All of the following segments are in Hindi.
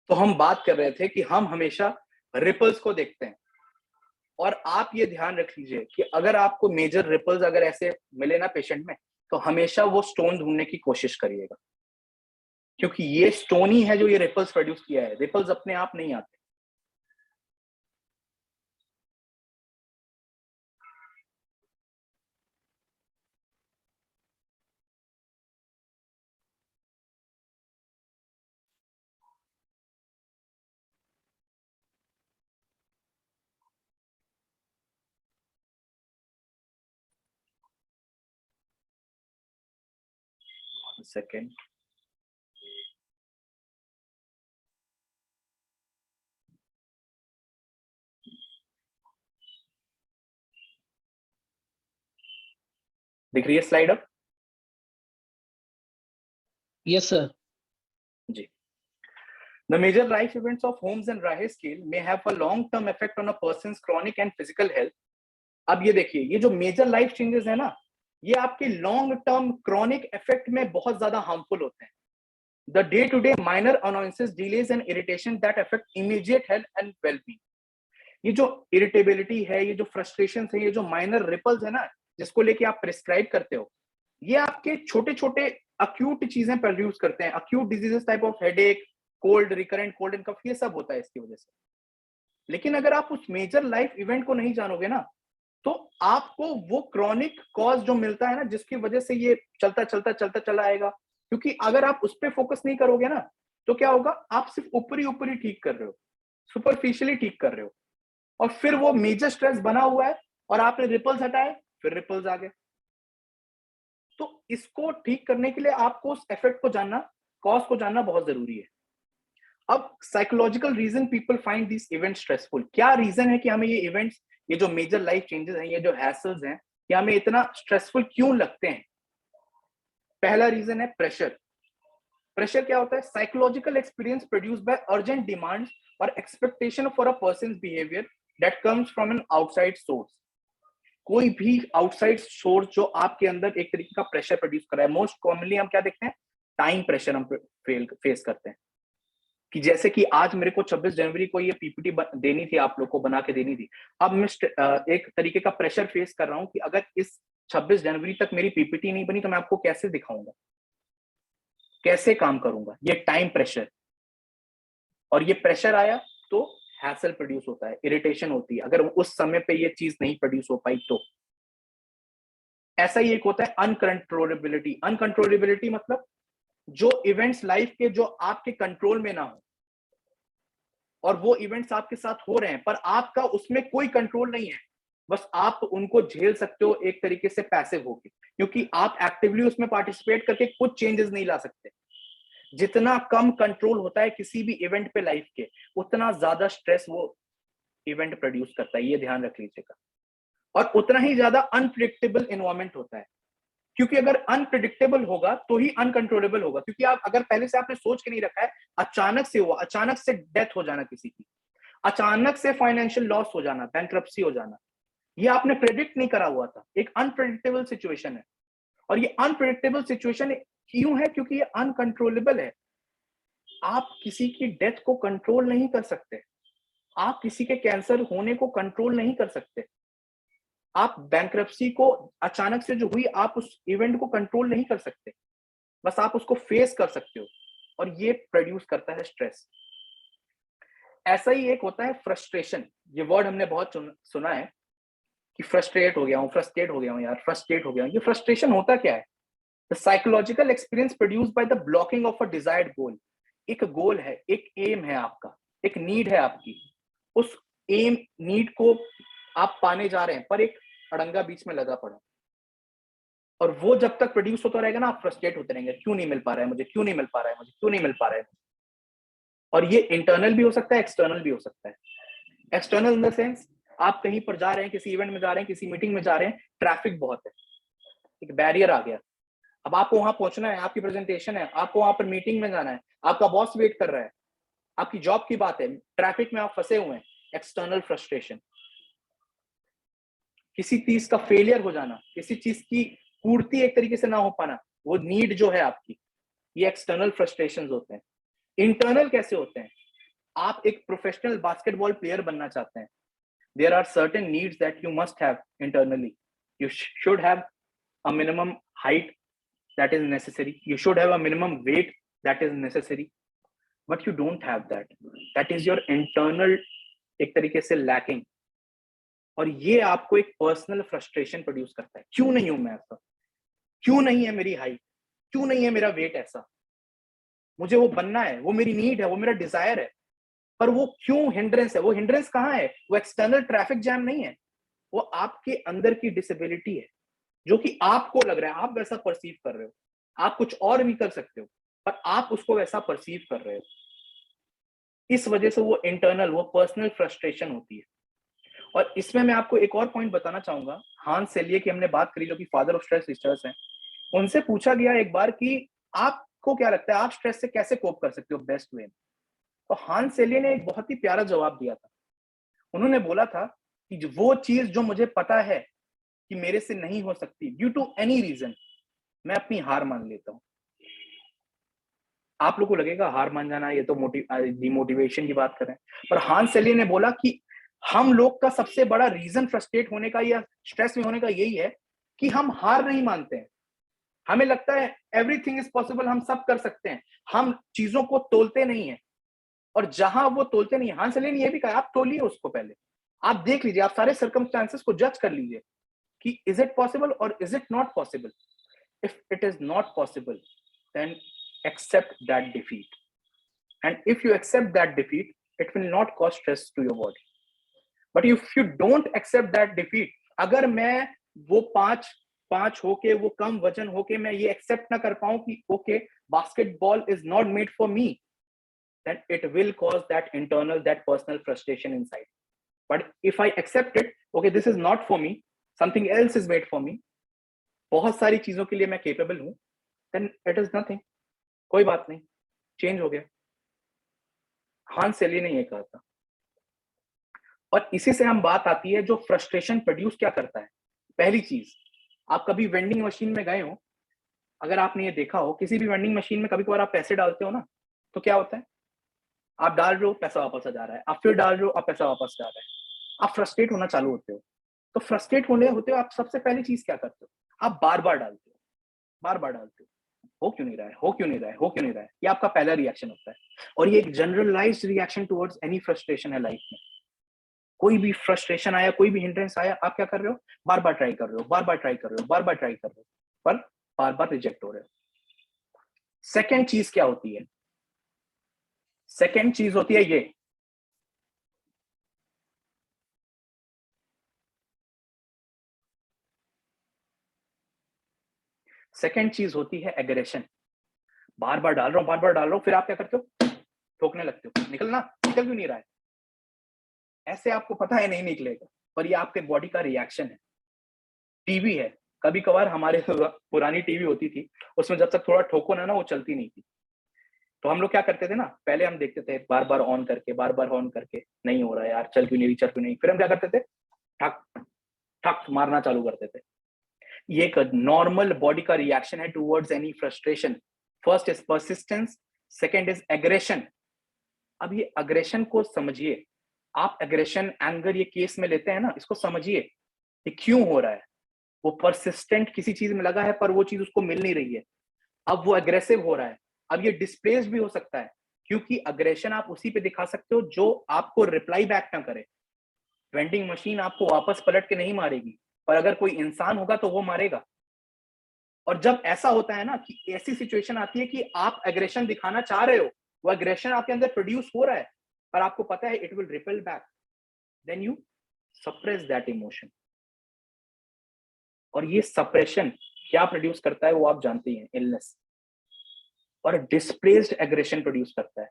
तो हम बात कर रहे थे कि हम हमेशा रिपल्स को देखते हैं, और आप ये ध्यान रख लीजिए कि अगर आपको मेजर रिपल्स अगर ऐसे मिले ना पेशेंट में, तो हमेशा वो स्टोन ढूंढने की कोशिश करिएगा, क्योंकि ये स्टोन ही है जो ये रिपल्स प्रोड्यूस किया है। रिपल्स अपने आप नहीं आते। सेकेंड, दिख रही है स्लाइड अब? Yes, sir. Ji. The major life events of Holmes and Rahe scale may have a long-term effect on a person's chronic and physical health. अब ये देखिए, ये जो मेजर लाइफ चेंजेस है ना, ये आपके लॉन्ग टर्म क्रॉनिक इफेक्ट में बहुत ज्यादा हार्मफुल होते हैं। The day-to-day minor annoyances, delays and irritation that affect immediate health and well-being. ये जो इरिटेबिलिटी है, ये जो फ्रस्ट्रेशन है, ये जो माइनर रिपल्स है ना, जिसको लेके आप प्रिस्क्राइब करते हो, ये आपके छोटे छोटे अक्यूट चीजें प्रोड्यूस करते हैं। Acute diseases type of headache, cold, recurrent cold and cough, ये सब होता है इसकी वजह से। लेकिन अगर आप उस मेजर लाइफ इवेंट को नहीं जानोगे ना, तो आपको वो क्रॉनिक कॉज जो मिलता है ना, जिसकी वजह से ये चलता चलता चलता चला आएगा, क्योंकि अगर आप उस पर फोकस नहीं करोगे ना, तो क्या होगा, आप सिर्फ ऊपरी ऊपरी ठीक कर रहे हो, सुपरफिशियली ठीक कर रहे हो, और फिर वो मेजर स्ट्रेस बना हुआ है और आपने रिपल्स हटाए, फिर रिपल्स आ गए। तो इसको ठीक करने के लिए आपको उस इफेक्ट को जानना, कॉज को जानना बहुत जरूरी है। अब psychological reason people find this event stressful, क्या रीजन है कि हमें ये इवेंट्स, ये जो मेजर लाइफ चेंजेस हैं, ये जो हैसल्स हैं, ये हमें इतना स्ट्रेसफुल क्यों लगते हैं? पहला रीजन है प्रेशर। प्रेशर क्या होता है? Psychological experience produced by urgent demands और expectation for a person's behaviour that comes from an outside source. कोई भी आउटसाइड सोर्स जो आपके अंदर एक तरीके का प्रेशर प्रोड्यूस कर रहा है। मोस्ट कॉमनली हम क्या देखते हैं? टाइम प्रेशर हम फेस करते हैं, कि जैसे कि आज मेरे को 26 जनवरी को ये पीपीटी देनी थी, आप लोग को बना के देनी थी। अब मैं एक तरीके का प्रेशर फेस कर रहा हूं कि अगर इस 26 जनवरी तक मेरी पीपीटी नहीं बनी तो मैं आपको कैसे दिखाऊंगा, कैसे काम करूंगा? ये टाइम प्रेशर। और ये प्रेशर आया तो हैसल प्रोड्यूस होता है, इरिटेशन होती है, अगर उस समय पे ये चीज नहीं प्रोड्यूस हो पाई तो। ऐसा ही एक होता है अनकंट्रोलेबिलिटी। अनकंट्रोलेबिलिटी मतलब जो इवेंट्स लाइफ के जो आपके कंट्रोल में ना हो, और वो इवेंट्स आपके साथ हो रहे हैं पर आपका उसमें कोई कंट्रोल नहीं है, बस आप उनको झेल सकते हो एक तरीके से पैसिव होके, क्योंकि आप एक्टिवली उसमें पार्टिसिपेट करके कुछ चेंजेस नहीं ला सकते। जितना कम कंट्रोल होता है किसी भी इवेंट पे लाइफ के, उतना ज्यादा स्ट्रेस वो इवेंट प्रोड्यूस करता है, ये ध्यान रख लीजिएगा। और उतना ही ज्यादा अनप्रिडिक्टेबल एनवायरमेंट होता है, क्योंकि अगर अनप्रिडिक्टेबल होगा तो ही अनकंट्रोलेबल होगा। क्योंकि आप अगर पहले से आपने सोच के नहीं रखा है, अचानक से हुआ, अचानक से डेथ हो जाना किसी की, अचानक से फाइनेंशियल लॉस हो जाना, बैंक्रप्सी हो जाना, ये आपने प्रेडिक्ट नहीं करा हुआ था। एक अनप्रेडिक्टेबल सिचुएशन है, और ये अनप्रेडिक्टेबल सिचुएशन क्यों है? क्योंकि ये अनकंट्रोलेबल है। आप किसी की डेथ को कंट्रोल नहीं कर सकते, आप किसी के कैंसर होने को कंट्रोल नहीं कर सकते, आप बैंक्रप्सी को अचानक से जो हुई, आप उस इवेंट को कंट्रोल नहीं कर सकते, बस आप उसको फेस कर सकते हो, और ये प्रोड्यूस करता है स्ट्रेस। ऐसा ही एक होता है फ्रस्ट्रेशन। ये वर्ड हमने बहुत सुना है कि फ्रस्ट्रेट हो गया हूं, फ्रस्ट्रेट हो गया हूं यार, फ्रस्ट्रेट हो गया हूं। ये फ्रस्ट्रेशन होता क्या है? The psychological experience produced by the blocking of a desired goal. एक गोल है, एक एम है आपका, एक नीड है आपकी, उस एम नीड को आप पाने जा रहे हैं, पर एक अड़ंगा बीच में लगा पड़ा, और वो जब तक प्रोड्यूस होता रहेगा ना, आप फ्रस्ट्रेट होते रहेंगे, क्यों नहीं मिल पा रहा है मुझे, क्यों नहीं मिल पा रहा है मुझे, क्यों नहीं मिल पा रहा है। और ये इंटरनल भी हो सकता है, एक्सटर्नल भी हो सकता है। एक्सटर्नल इन द सेंस, आप कहीं पर जा रहे हैं, किसी इवेंट में जा रहे हैं, किसी मीटिंग में जा रहे हैं, ट्रैफिक बहुत है, एक बैरियर आ गया, अब आपको वहां पहुंचना है, आपकी प्रेजेंटेशन है, आपको वहां पर मीटिंग में जाना है, आपका बॉस वेट कर रहा है, आपकी जॉब की बात है, ट्रैफिक में आप फंसे हुए हैं, एक्सटर्नल फ्रस्ट्रेशन। किसी चीज का फेलियर हो जाना, किसी चीज की पूर्ति एक तरीके से ना हो पाना, वो नीड जो है आपकी, ये एक्सटर्नल फ्रस्ट्रेशंस होते हैं। इंटरनल कैसे होते हैं? आप एक प्रोफेशनल बास्केटबॉल प्लेयर बनना चाहते हैं, there are certain needs that you must have internally. You should have a minimum height that is necessary. You should have a minimum weight that is necessary. But you don't have that. That is your internal एक तरीके से lacking. और ये आपको एक पर्सनल फ्रस्ट्रेशन प्रोड्यूस करता है, क्यों नहीं हूं मैं ऐसा, क्यों नहीं है मेरी हाइट, क्यों नहीं है मेरा वेट ऐसा, मुझे वो बनना है, वो मेरी नीड है, वो मेरा डिजायर है, पर वो क्यों हिंड्रेंस है। वो हिंड्रेंस कहाँ है? वो एक्सटर्नल ट्रैफिक जैम नहीं है, वो आपके अंदर की डिसेबिलिटी है, जो कि आपको लग रहा है, आप वैसा परसीव कर रहे हो। आप कुछ और भी कर सकते हो, पर आप उसको वैसा परसीव कर रहे हो। इस वजह से वो इंटरनल, वो पर्सनल फ्रस्ट्रेशन होती है। और इसमें मैं आपको एक और पॉइंट बताना चाहूंगा। हांस सेलिये की हमने बात करी, जो कि फादर ऑफ स्ट्रेस रिसर्च हैं। उनसे पूछा गया एक बार कि आपको क्या लगता है, आप स्ट्रेस से कैसे कोप कर सकते हो बेस्ट वे में? तो हांस सेलिये ने एक बहुत ही प्यारा जवाब दिया था। उन्होंने बोला था कि वो चीज जो मुझे पता है कि मेरे से नहीं हो सकती, ड्यू टू एनी रीजन, मैं अपनी हार मान लेता हूं। आप लोगों को लगेगा हार मान जाना ये तो डिमोटिवेशन की बात कर रहे हैं, पर हांस सेलिये ने बोला कि हम लोग का सबसे बड़ा रीजन फ्रस्ट्रेट होने का या स्ट्रेस में होने का यही है कि हम हार नहीं मानते हैं। हमें लगता है एवरीथिंग इज पॉसिबल, हम सब कर सकते हैं, हम चीजों को तोलते नहीं है। और जहां वो तोलते नहीं है, हांस सेलिये ने ये भी कहा, आप तोलिए उसको, पहले आप देख लीजिए, आप सारे सर्कमस्टांसेस को जज कर लीजिए कि इज इट पॉसिबल और is it not possible. If it is not possible, then accept that defeat, and if you accept that defeat, it will not cause stress to your body. But if you don't accept that defeat, अगर मैं वो पांच होके, वो कम वजन होके मैं ये एक्सेप्ट ना कर पाऊं कि okay basketball is not made for me, then it will cause that internal, that personal frustration inside. But if I accept it, okay, this is not for me, something else is made for me, बहुत सारी चीजों के लिए मैं केपेबल हूं, then it is nothing, कोई बात नहीं, चेंज हो गया। हांस सेलिये ने ये कहा था। और इसी से हम बात आती है, जो फ्रस्ट्रेशन प्रोड्यूस क्या करता है। पहली चीज, आप कभी वेंडिंग मशीन में गए हो, अगर आपने ये देखा हो, किसी भी वेंडिंग मशीन में कभी कभार आप पैसे डालते हो ना, तो क्या होता है, आप डाल रहे हो, पैसा वापस आ जा रहा है, आप फिर डाल रहे हो, आप पैसा वापस जा रहा है, आप फ्रस्ट्रेट होना चालू होते हो। तो फ्रस्ट्रेट होने होते हो आप, सबसे पहली चीज क्या करते हो, आप बार बार डालते हो, बार बार डालते हो क्यों नहीं रहा है, हो क्यों नहीं रहा है, हो क्यों नहीं रहा है, ये आपका पहला रिएक्शन होता है। और ये एक generalised reaction towards any frustration है लाइफ में। कोई भी फ्रस्ट्रेशन आया, कोई भी हिंड्रेंस आया, आप क्या कर रहे हो, बार बार ट्राई कर रहे हो, बार बार ट्राई कर रहे हो, बार बार ट्राई कर रहे हो, पर बार बार रिजेक्ट हो रहे हो। सेकेंड चीज क्या होती है, सेकेंड चीज होती है ये, सेकेंड चीज होती है एग्रेशन। बार बार डाल रहा हूं, बार बार डाल रहा हूं, फिर आप क्या करते हो, ठोकने लगते हो, निकलना, निकल क्यों नहीं रहा है, ऐसे आपको पता है नहीं निकलेगा, पर ये आपके बॉडी का रिएक्शन है। टीवी है, कभी कभार हमारे पुरानी टीवी होती थी, उसमें जब तक थोड़ा ठोको ना वो चलती नहीं थी। तो हम लोग क्या करते थे ना, पहले हम देखते थे बार बार ऑन करके, बार बार ऑन करके, नहीं हो रहा है यार, चल क्यों नहीं, चल क्यों नहीं, फिर हम क्या करते थे, ठक ठक मारना चालू करते थे। ये एक नॉर्मल बॉडी का रिएक्शन है towards any frustration. First is persistence, second is aggression. अब ये अग्रेशन को समझिए, आप एग्रेशन, एंगर ये केस में लेते हैं ना, इसको समझिए ये क्यों हो रहा है। वो परसिस्टेंट किसी चीज में लगा है, पर वो चीज उसको मिल नहीं रही है, अब वो अग्रेसिव हो रहा है। अब ये डिस्प्लेस भी हो सकता है, क्योंकि अग्रेशन आप उसी पे दिखा सकते हो जो आपको रिप्लाई बैक ना करे। वेंडिंग मशीन आपको वापस पलट के नहीं मारेगी, पर अगर कोई इंसान होगा तो वो मारेगा। और जब ऐसा होता है ना कि ऐसी सिचुएशन आती है कि आप एग्रेशन दिखाना चाह रहे हो, वो एग्रेशन आपके अंदर प्रोड्यूस हो रहा है, पर आपको पता है it will repel back, then you suppress that emotion. और ये सप्रेशन क्या प्रोड्यूस करता है वो आप जानते हैं, इलनेस। और डिस्प्लेस्ड एग्रेशन प्रोड्यूस करता है।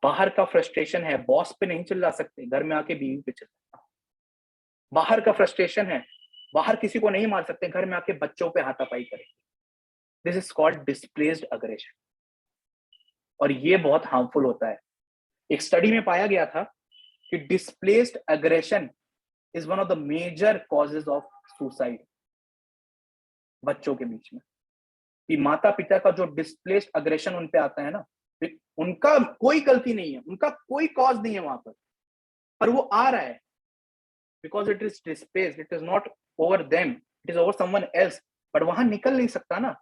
बाहर का फ्रस्ट्रेशन है, बॉस पे नहीं चिल्ला सकते, घर में आके बीवी पे चिल्ला। बाहर का फ्रस्ट्रेशन है, बाहर किसी को नहीं मार सकते, घर में आके बच्चों पे हाथापाई करेंगे। This is called displaced aggression. और ये बहुत हार्मफुल होता है। एक स्टडी में पाया गया था कि displaced aggression is one of the major causes of suicide बच्चों के बीच में। कि माता पिता का जो डिस्प्लेस्ड एग्रेशन उन पे आता है ना, उनका कोई गलती नहीं है, उनका कोई कॉज नहीं है वहां पर वो आ रहा है because it is displaced, it is not over them, it is over someone else, but वहां निकल नहीं सकता ना,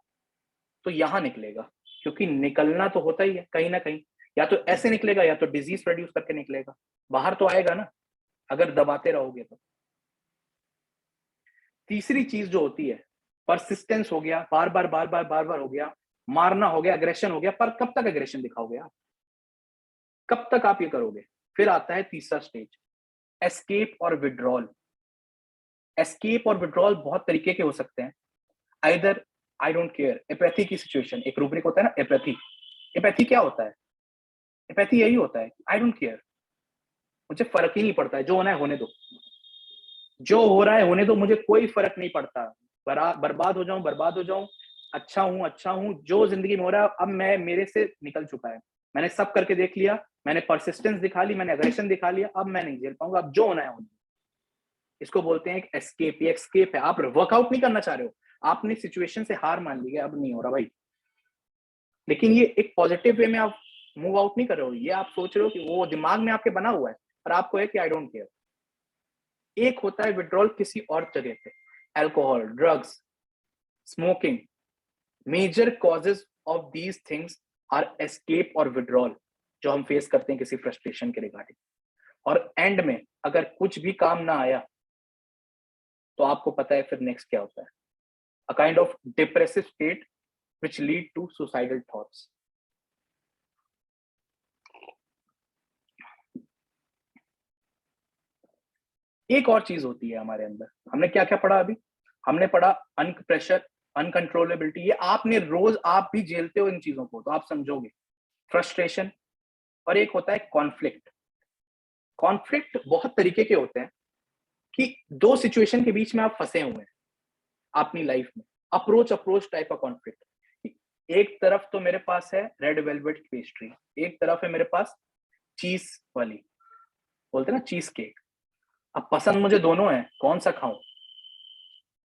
तो यहां निकलेगा, क्योंकि निकलना तो होता ही है कहीं ना कहीं, या तो ऐसे निकलेगा या तो डिजीज प्रोड्यूस करके निकलेगा, बाहर तो आएगा ना अगर दबाते रहोगे तो। तीसरी चीज जो होती है परसिस्टेंस हो गया, बार बार बार बार बार बार हो गया, मारना हो गया, अग्रेशन हो गया, पर कब तक अग्रेशन दिखाओगे आप, कब तक आप ये करोगे? फिर आता है तीसरा स्टेज, एस्केप और विड्रॉल। एस्केप और विड्रॉल बहुत तरीके के हो सकते हैं, either I don't care, apathy की सिचुएशन, एक रूब्रिक होता है ना एपैथी। एपैथी क्या होता है? एपैथी यही होता है, आई डोंट केयर, मुझे फर्क ही नहीं पड़ता है, जो होना है होने दो, जो हो रहा है होने दो, मुझे कोई फर्क नहीं पड़ता, बर्बाद हो जाऊं, अच्छा हूं, जो जिंदगी में हो रहा है अब मैं, मेरे से निकल चुका है, मैंने सब करके देख लिया, मैंने परसिस्टेंस दिखा ली, मैंने अग्रेशन दिखा लिया, अब मैं नहीं झेल पाऊंगा, अब जो होना है होने। इसको बोलते हैं एक एस्केप। ये एस्केप है, आप वर्कआउट नहीं करना चाह रहे हो, आपने सिचुएशन से हार मान ली है, अब नहीं हो रहा भाई, लेकिन ये एक पॉजिटिव वे में आप मूव आउट नहीं कर रहे हो, ये आप सोच रहे हो कि वो दिमाग में आपके बना हुआ है, पर आपको है कि आई डोंट केयर। एक होता है विड्रॉल किसी और जगह पे, alcohol, drugs, smoking, major causes of these things are escape और विड्रॉल, जो हम फेस करते हैं किसी फ्रस्ट्रेशन के रिगार्डिंग। और एंड में अगर कुछ भी काम ना आया तो आपको पता है फिर नेक्स्ट क्या होता है, a kind of depressive state which lead to suicidal thoughts. एक और चीज होती है हमारे अंदर, हमने क्या क्या पढ़ा अभी? हमने पढ़ा प्रेशर, अनकंट्रोलेबिलिटी, ये आपने रोज आप भी झेलते हो इन चीजों को तो आप समझोगे, फ्रस्ट्रेशन, और एक होता है कॉन्फ्लिक्ट। कॉन्फ्लिक्ट बहुत तरीके के होते हैं कि दो सिचुएशन के बीच में आप फंसे हुए हैं अपनी लाइफ में, अप्रोच टाइप का कॉन्फ्लिक्ट। एक तरफ तो मेरे पास है रेड वेलवेट पेस्ट्री, एक तरफ है मेरे पास चीज वाली, बोलते हैं ना चीज केक, अब पसंद मुझे दोनों है, कौन सा खाऊं?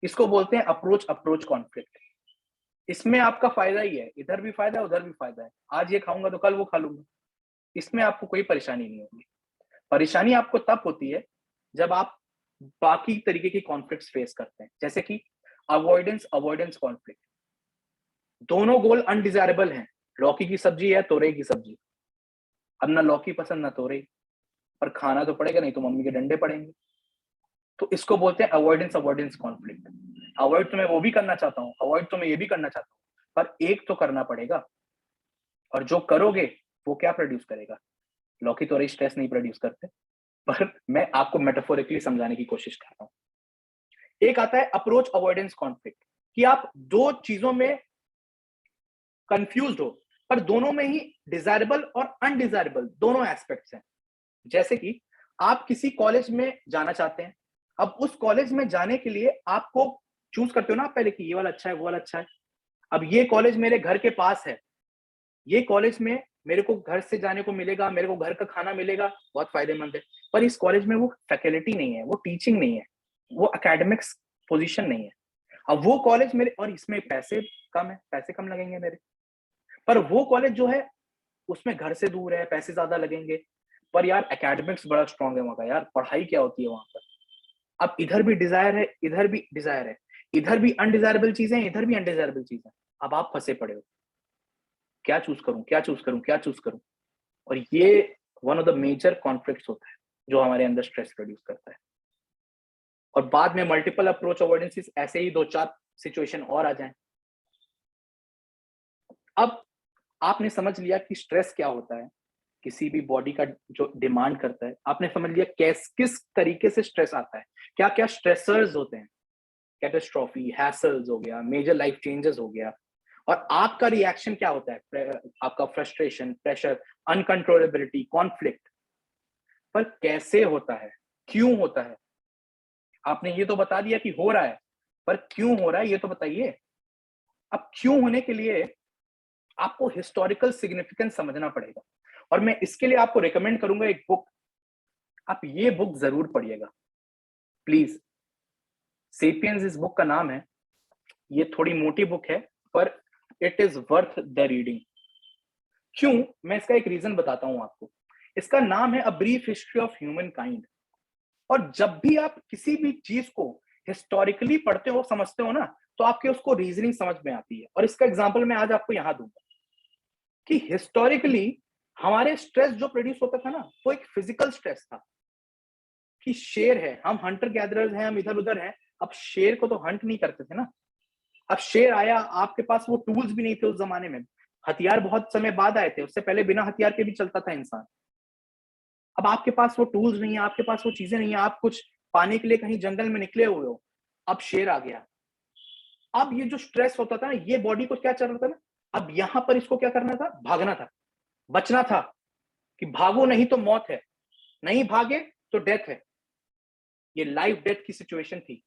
इसको बोलते हैं अप्रोच कॉन्फ्लिक्ट। इसमें आपका फायदा ही है, इधर भी फायदा है उधर भी फायदा है, आज ये खाऊंगा तो कल वो खा लूंगा, इसमें आपको कोई परेशानी नहीं होगी। परेशानी आपको तब होती है जब आप बाकी तरीके की कॉन्फ्लिक्ट्स फेस करते हैं, जैसे कि अवॉइडेंस कॉन्फ्लिक्ट। दोनों गोल अनडिजायरेबल हैं, लौकी की सब्जी है तोरई की सब्जी, अब ना लौकी पसंद ना तोरई, पर खाना तो पड़ेगा, नहीं तो मम्मी के डंडे पड़ेंगे, तो इसको बोलते हैं अवॉइडेंस कॉन्फ्लिक्ट। अवॉइड तो मैं वो भी करना चाहता हूँ, अवॉइड तो मैं ये भी करना चाहता हूँ, पर एक तो करना पड़ेगा, और जो करोगे वो क्या प्रोड्यूस करेगा? लौकी तो स्ट्रेस नहीं प्रोड्यूस करते, पर मैं आपको मेटाफोरिकली समझाने की कोशिश कर रहा हूँ। एक आता है अप्रोच अवॉइडेंस कॉन्फ्लिक्ट, कि आप दो चीजों में कंफ्यूज हो, पर दोनों में ही डिजायरेबल और अनडिजायरेबल दोनों एस्पेक्ट्स हैं। जैसे कि आप किसी कॉलेज में जाना चाहते हैं, अब उस कॉलेज में जाने के लिए आपको चूज करते हो ना पहले कि ये वाला अच्छा है वो वाला अच्छा है, अब ये कॉलेज मेरे घर के पास है, ये कॉलेज में मेरे को घर से जाने को मिलेगा, मेरे को घर का खाना मिलेगा, बहुत फायदेमंद है, पर इस कॉलेज में वो फैकल्टी नहीं है, वो टीचिंग नहीं है, वो एकेडमिक्स पोजीशन नहीं है। अब वो कॉलेज मेरे, और इसमें पैसे कम है, पैसे कम लगेंगे मेरे, पर वो कॉलेज जो है उसमें घर से दूर है, पैसे ज्यादा लगेंगे, पर यार एकेडमिक्स बड़ा स्ट्रांग है वहां का, यार पढ़ाई क्या होती है वहां पर। अब इधर भी डिजायर है, इधर भी डिजायर है, इधर भी अनडिजायरेबल चीजें, इधर भी अनडिजायरेबल चीजें, अब आप फंसे पड़े हो, क्या चूज करूं, क्या चूज करूं, क्या चूज करूं? और ये one of the major conflicts होता है जो हमारे अंदर स्ट्रेस प्रोड्यूस करता है। और बाद में मल्टीपल अप्रोच अवॉइडेंसेस, ऐसे ही दो चार सिचुएशन और आ जाएं। अब आपने समझ लिया कि स्ट्रेस क्या होता है, किसी भी बॉडी का जो डिमांड करता है, आपने समझ लिया किस तरीके से स्ट्रेस आता है, क्या क्या स्ट्रेसर्स होते हैं, कैटास्ट्रॉफी, हैसल्स हो गया, मेजर लाइफ चेंजेस हो गया, और आपका रिएक्शन क्या होता है, आपका फ्रस्ट्रेशन, प्रेशर, अनकंट्रोलेबिलिटी, कॉन्फ्लिक्ट, पर कैसे होता है, क्यों होता है? आपने ये तो बता दिया कि हो रहा है, पर क्यों हो रहा है ये तो बताइए। अब क्यों होने के लिए आपको हिस्टोरिकल सिग्निफिकेंस समझना पड़ेगा, और मैं इसके लिए आपको रिकमेंड करूंगा एक बुक, आप ये बुक जरूर पढ़िएगा प्लीज। सेपियंस इस बुक का नाम है, ये थोड़ी मोटी बुक है पर it is worth the reading. क्यों, मैं इसका एक रीजन बताता हूं आपको। इसका नाम है a brief history of human kind. और जब भी आप किसी भी चीज को हिस्टोरिकली पढ़ते हो, समझते हो ना, तो आपके उसको रीजनिंग समझ में आती है। और इसका एग्जांपल मैं आज आपको यहां दूंगा कि हिस्टोरिकली हमारे स्ट्रेस जो प्रोड्यूस होता था ना, वो एक फिजिकल स्ट्रेस था कि शेर है, हम हंटर गैदरर्स हैं, हम इधर उधर हैं। अब शेर को तो हंट नहीं करते थे ना। अब शेर आया, आपके पास वो टूल्स भी नहीं थे उस जमाने में, हथियार बहुत समय बाद आए थे, उससे पहले बिना हथियार के भी चलता था इंसान। अब आपके पास वो टूल्स नहीं है, आपके पास वो चीजें नहीं है, आप कुछ पाने के लिए कहीं जंगल में निकले हुए हो, अब शेर आ गया। अब ये जो स्ट्रेस होता था ना, ये बॉडी को क्या चल रहा था ना, अब यहां पर इसको क्या करना था, भागना था, बचना था, कि भागो नहीं तो मौत है, नहीं भागे तो डेथ है। ये लाइफ डेथ की सिचुएशन थी।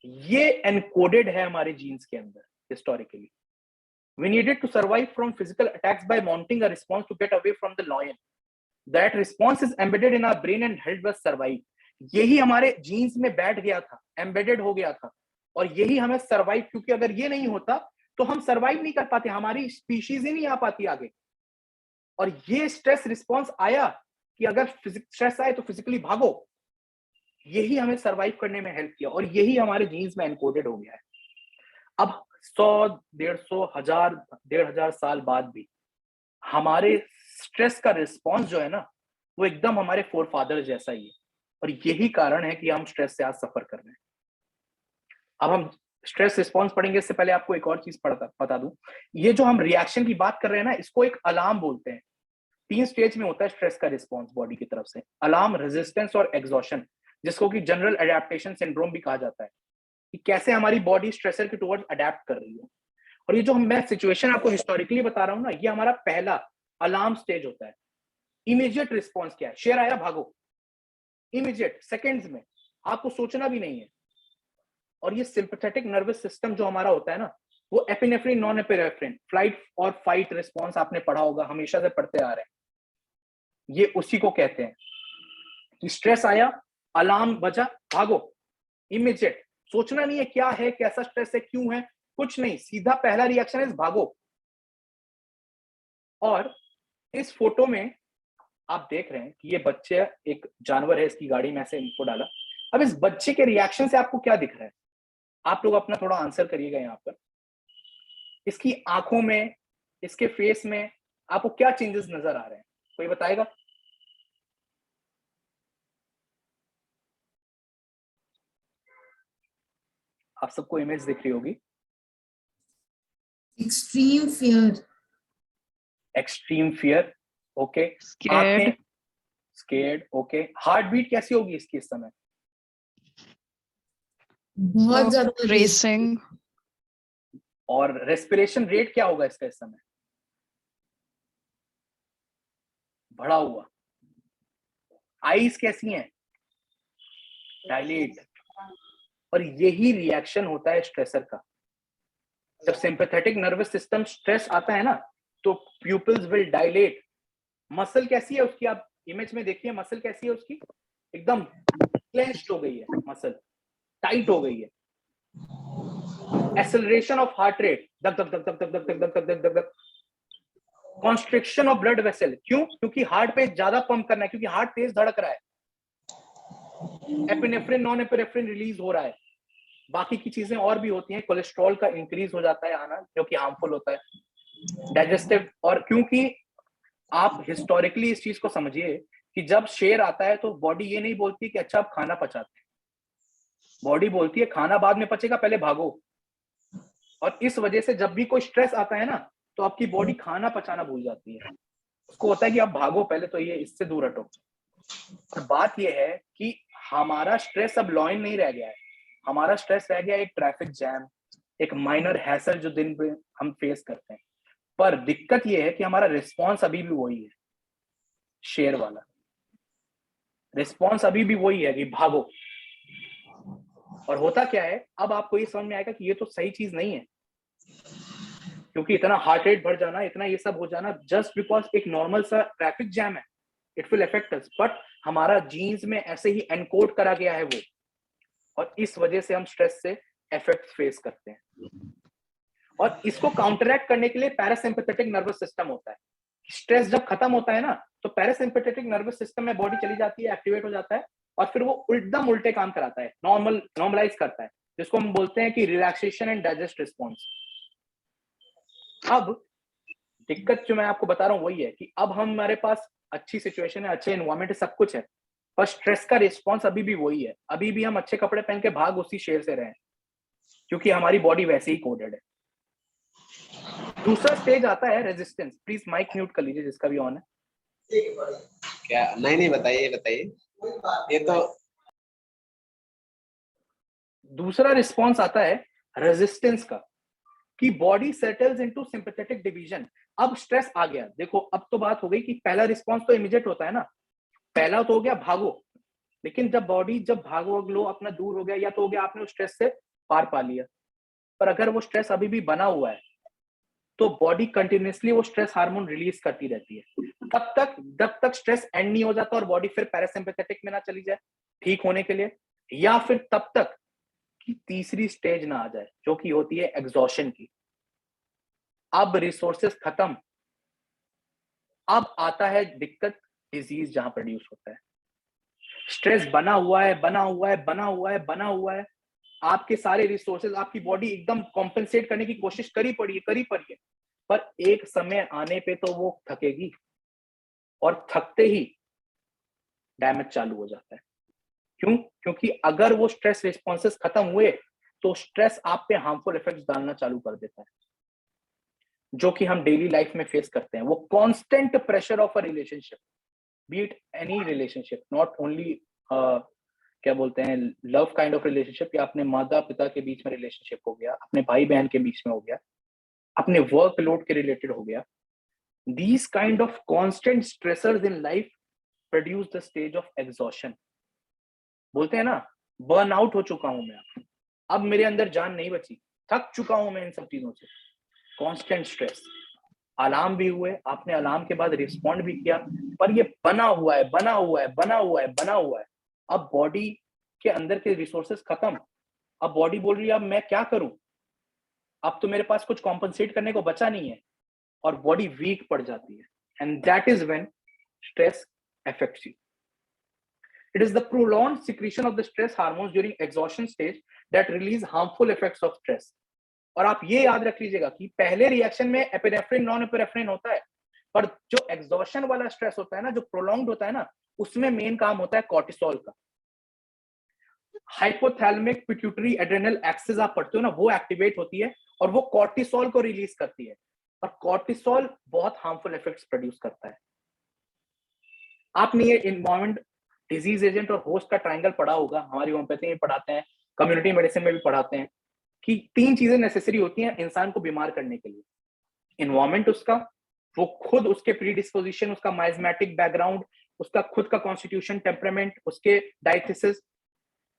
ये एनकोडेड है हमारे जीन्स के अंदर historically. We needed to survive from physical attacks by mounting a response to get away from the lion. That response is embedded in our brain and helped us survive. यही हमारे जीन्स में बैठ गया था, एम्बेडेड हो गया था, और यही हमें सर्वाइव, क्योंकि अगर ये नहीं होता तो हम सर्वाइव नहीं कर पाते, हमारी स्पीशीज ही नहीं आ पाती आगे। और ये स्ट्रेस रिस्पॉन्स आया कि अगर स्ट्रेस आए तो फिजिकली भागो, यही हमें सर्वाइव करने में हेल्प किया, और यही हमारे जीन्स में एनकोडेड हो गया है। अब 100, 150, 1000, 1500 साल बाद भी हमारे स्ट्रेस का रिस्पॉन्स जो है ना, वो एकदम हमारे फोरफादर जैसा ही है। और यही कारण है कि हम स्ट्रेस से आज सफर कर रहे हैं। अब हम स्ट्रेस रिस्पॉन्स पढ़ेंगे, इससे पहले आपको एक और चीज बता दूं। ये जो हम रिएक्शन की बात कर रहे हैं ना, इसको एक अलार्म बोलते हैं। 3 स्टेज में होता है स्ट्रेस का रिस्पॉन्स बॉडी की तरफ से, अलार्म, रेजिस्टेंस और एग्जॉशन, जिसको कि जनरल एडेप्टेशन सिंड्रोम भी कहा जाता है, कि कैसे हमारी बॉडी स्ट्रेसर के टुवर्ड्स अडेप्ट कर रही है। और ये जो मैं सिचुएशन आपको हिस्टोरिकली बता रहा हूं ना, ये हमारा पहला अलार्म स्टेज होता है। इमीडिएट रिस्पॉन्स क्या है, शेर आया भागो, इमीडिएट, सेकेंड्स में, आपको सोचना भी नहीं है। और ये सिंपैथेटिक नर्वस सिस्टम जो हमारा होता है ना, वो एपिनेफ्रिन, नॉन एपिनेफ्रिन, फ्लाइट और फाइट रिस्पॉन्स आपने पढ़ा होगा, हमेशा से पढ़ते आ रहे हैं। ये उसी को कहते हैं कि स्ट्रेस आया, अलार्म बजा, भागो, इमीडिएट, सोचना नहीं है क्या है, कैसा स्ट्रेस है, क्यों है, कुछ नहीं, सीधा पहला रिएक्शन है भागो। और इस फोटो में आप देख रहे हैं कि ये बच्चे, एक जानवर है, इसकी गाड़ी में ऐसे इनको डाला। अब इस बच्चे के रिएक्शन से आपको क्या दिख रहा है, आप लोग अपना थोड़ा आंसर करिएगा यहाँ पर। इसकी आंखों में, इसके फेस में आपको क्या चेंजेस नजर आ रहे हैं, कोई बताएगा? आप सबको इमेज दिख रही होगी। Extreme fear. Extreme fear, okay. Scared. Scared, okay. Heart beat कैसी होगी इसकी इस समय? बहुत ज्यादा Racing. और रेस्पिरेशन रेट क्या होगा इसका इस समय? बढ़ा हुआ। आईज कैसी हैं? डायलेट। और यही रिएक्शन होता है स्ट्रेसर का। जब सिंपैथेटिक नर्वस सिस्टम स्ट्रेस आता है ना, तो प्यूपिल्स विल डायलेट। मसल कैसी है उसकी, आप इमेज में देखिए, मसल कैसी है उसकी, एकदम क्लेंच्ड हो गई है, मसल टाइट हो गई है। एक्सेलरेशन ऑफ हार्ट रेट, धक धक धक धक धक धक धक धक धक धक धक। कॉन्स्ट्रिक्शन ऑफ ब्लड वेसल, क्यों? क्योंकि हार्ट पे ज्यादा पंप करना है, क्योंकि हार्ट तेज धड़क रहा है। एपिनेफ्रिन, नॉन एपिनेफ्रिन रिलीज हो रहा है। बाकी की चीजें और भी होती हैं, कोलेस्ट्रॉल का इंक्रीज हो जाता है आना, जो कि हार्मफुल होता है। डाइजेस्टिव, और क्योंकि आप हिस्टोरिकली इस चीज को समझिए कि जब शेर आता है तो बॉडी ये नहीं बोलती कि अच्छा आप खाना पचाते हैं, बॉडी बोलती है खाना बाद में पचेगा, पहले भागो। और इस वजह से जब भी कोई स्ट्रेस आता है ना, तो आपकी बॉडी खाना पचाना भूल जाती है, उसको होता है कि आप भागो पहले, तो ये इससे दूर हटो। और बात ये है कि हमारा स्ट्रेस अब लॉइन नहीं रह गया है, हमारा स्ट्रेस रह गया एक ट्रैफिक जैम, एक माइनर हैसल जो दिन पे हम फेस करते हैं। पर दिक्कत ये है कि हमारा रिस्पॉन्स अभी भी वही है, शेर वाला रिस्पॉन्स अभी भी वही है कि भागो। और होता क्या है, अब आपको ये समझ में आएगा कि ये तो सही चीज नहीं है, क्योंकि इतना हार्ट रेट बढ़ जाना, इतना ये सब हो जाना, जस्ट बिकॉज एक नॉर्मल सा ट्रैफिक जैम है, it will affect us. But हमारा जीन्स में ऐसे ही एनकोड करा गया है वो, और इस वजह से हम स्ट्रेस से इफेक्ट फेस करते हैं। और इसको काउंटरैक्ट करने के लिए पैरासिम्पैथेटिक नर्वस सिस्टम होता है। स्ट्रेस जब खत्म होता है ना, तो पैरासिम्पैथेटिक नर्वस सिस्टम में बॉडी चली जाती है, एक्टिवेट हो जाता है, और फिर वो एकदम उल्टे काम कराता है, नॉर्मलाइज करता है, जिसको हम बोलते हैं कि रिलैक्सेशन एंड डाइजेस्ट रिस्पॉन्स। अब दिक्कत जो मैं आपको बता रहा हूँ वही है कि अब हमारे पास अच्छी सिचुएशन है, अच्छे एनवायरमेंट है, सब कुछ है, पर स्ट्रेस का रिस्पॉन्स अभी भी वही है। अभी भी हम अच्छे कपड़े पहन के भाग उसी शेर से रहे हैं, क्योंकि हमारी बॉडी वैसे ही कोडेड है। दूसरा स्टेज आता है रेजिस्टेंस। प्लीज माइक म्यूट कर लीजिए जिसका भी ऑन है। क्या? नहीं बताइए बताइए। ये तो दूसरा रिस्पॉन्स आता है रेजिस्टेंस का, कि body settles into sympathetic division. अब स्ट्रेस आ गया, देखो अब तो बात हो गई कि पहला रिस्पॉन्स तो इमीडिएट होता है ना, पहला तो हो गया भागो, लेकिन जब बॉडी जब भागो लो अपना दूर हो गया, या तो हो गया आपने उस स्ट्रेस से पार पा लिया। पर अगर वो स्ट्रेस अभी भी बना हुआ है, तो बॉडी कंटिन्यूअसली वो स्ट्रेस हार्मोन रिलीज करती रहती है, जब तक स्ट्रेस एंड नहीं हो जाता और बॉडी फिर पैरासिम्पैथेटिक में ना चली जाए ठीक होने के लिए, या फिर तब तक कि तीसरी स्टेज ना आ जाए, जो कि होती है एग्जॉशन की। अब रिसोर्सेस खत्म, अब आता है दिक्कत, डिजीज जहां प्रोड्यूस होता है। स्ट्रेस बना हुआ है, बना हुआ है, बना हुआ है, बना हुआ है, आपके सारे रिसोर्सेज, आपकी बॉडी एकदम कॉम्पेंसेट करने की कोशिश करी पड़ी है, पर एक समय आने पे तो वो थकेगी, और थकते ही डैमेज चालू हो जाता है। क्यों? क्योंकि अगर वो स्ट्रेस रिस्पॉन्सेस खत्म हुए, तो स्ट्रेस आप पे हार्मफुल इफेक्ट्स डालना चालू कर देता है, जो कि हम डेली लाइफ में फेस करते हैं। वो constant pressure of a relationship, B it any relationship, not only क्या बोलते हैं लव काइंड ऑफ रिलेशनशिप, या अपने माता पिता के बीच में रिलेशनशिप हो गया, अपने भाई बहन के बीच में हो गया, अपने वर्क लोड के रिलेटेड हो गया। These kind of constant stressors in life produce the stage of exhaustion. बोलते हैं ना, बर्न आउट हो चुका हूं मैं, अब मेरे अंदर जान नहीं बची, थक चुका हूं मैं इन सब चीजों से। कांस्टेंट स्ट्रेस, अलार्म भी हुए, आपने अलार्म के बाद रिस्पॉन्ड भी किया, पर ये बना हुआ है, बना हुआ है, बना हुआ है, बना हुआ है। अब बॉडी के अंदर के रिसोर्सेस खत्म, अब बॉडी बोल रही है अब मैं क्या करूं, अब तो मेरे पास कुछ कॉम्पनसेट करने को बचा नहीं है, और बॉडी वीक पड़ जाती है, and that is when stress affects you. It is the prolonged secretion of the stress hormones during exhaustion stage that release harmful effects of stress. और आप ये याद रख लीजिएगा कि पहले रिएक्शन में एपिनेफ्रिन नॉन एपिनेफ्रिन होता है, पर जो एग्जॉशन वाला स्ट्रेस होता है ना, जो प्रोलॉन्ग्ड होता है ना, उसमें मेन काम होता है कॉर्टिसोल का। हाइपोथैलेमिक पिट्यूटरी एड्रेनल एक्सिस आप पढ़ते हो ना, वो एक्टिवेट होती है और वो कॉर्टिसोल को रिलीज करती है, और कॉर्टिसोल बहुत हार्मफुल इफेक्ट्स प्रोड्यूस करता है। आपने ये इन्वायरमेंट, डिजीज एजेंट और होस्ट का ट्रायंगल पढ़ा होगा, हमारी होम्योपैथी में पढ़ाते हैं, कम्युनिटी मेडिसिन में भी पढ़ाते हैं, कि 3 चीजें नेसेसरी होती हैं इंसान को बीमार करने के लिए। इन्वायरमेंट उसका, वो खुद उसके प्रीडिस्पोजिशन, उसका माइजमेटिक बैकग्राउंड, उसका खुद का कॉन्स्टिट्यूशन, टेम्परामेंट, उसके डायथिसिस,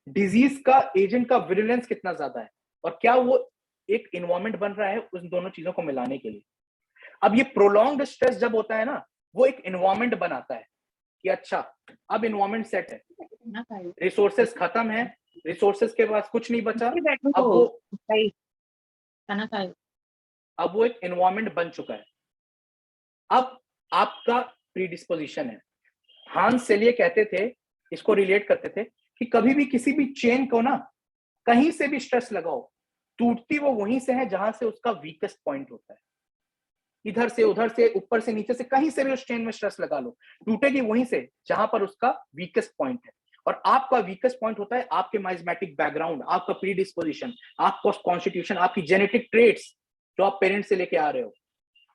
डिजीज का एजेंट का विरुलेंस कितना ज्यादा है, और क्या वो एक इन्वायरमेंट बन रहा है उन दोनों चीजों को मिलाने के लिए। अब ये प्रोलॉन्ग्ड स्ट्रेस जब होता है ना, वो एक इन्वायरमेंट बनाता है कि अच्छा अब इन्वायरमेंट सेट है, रिसोर्सेस खत्म है, रिसोर्सेस के पास कुछ नहीं बचा, अब वो एक इन्वायरमेंट बन चुका है। अब आपका प्रीडिस्पोजिशन है। हांस सेलिये कहते थे, इसको रिलेट करते थे, कि कभी भी किसी भी चेन को ना कहीं से भी स्ट्रेस लगाओ, टूटती वो वहीं से है जहां से उसका वीकेस्ट पॉइंट होता है। इधर से उधर से ऊपर से नीचे से कहीं से भी उस चेन में स्ट्रेस लगा लो, टूटेगी वहीं से जहां पर उसका वीकेस्ट पॉइंट है। और आपका वीकेस्ट पॉइंट होता है आपके माइजमेटिक बैकग्राउंड, आपका प्रीडिस्पोजिशन, आपका कॉन्स्टिट्यूशन, आपकी जेनेटिक ट्रेट्स जो आप पेरेंट्स से लेके आ रहे हो।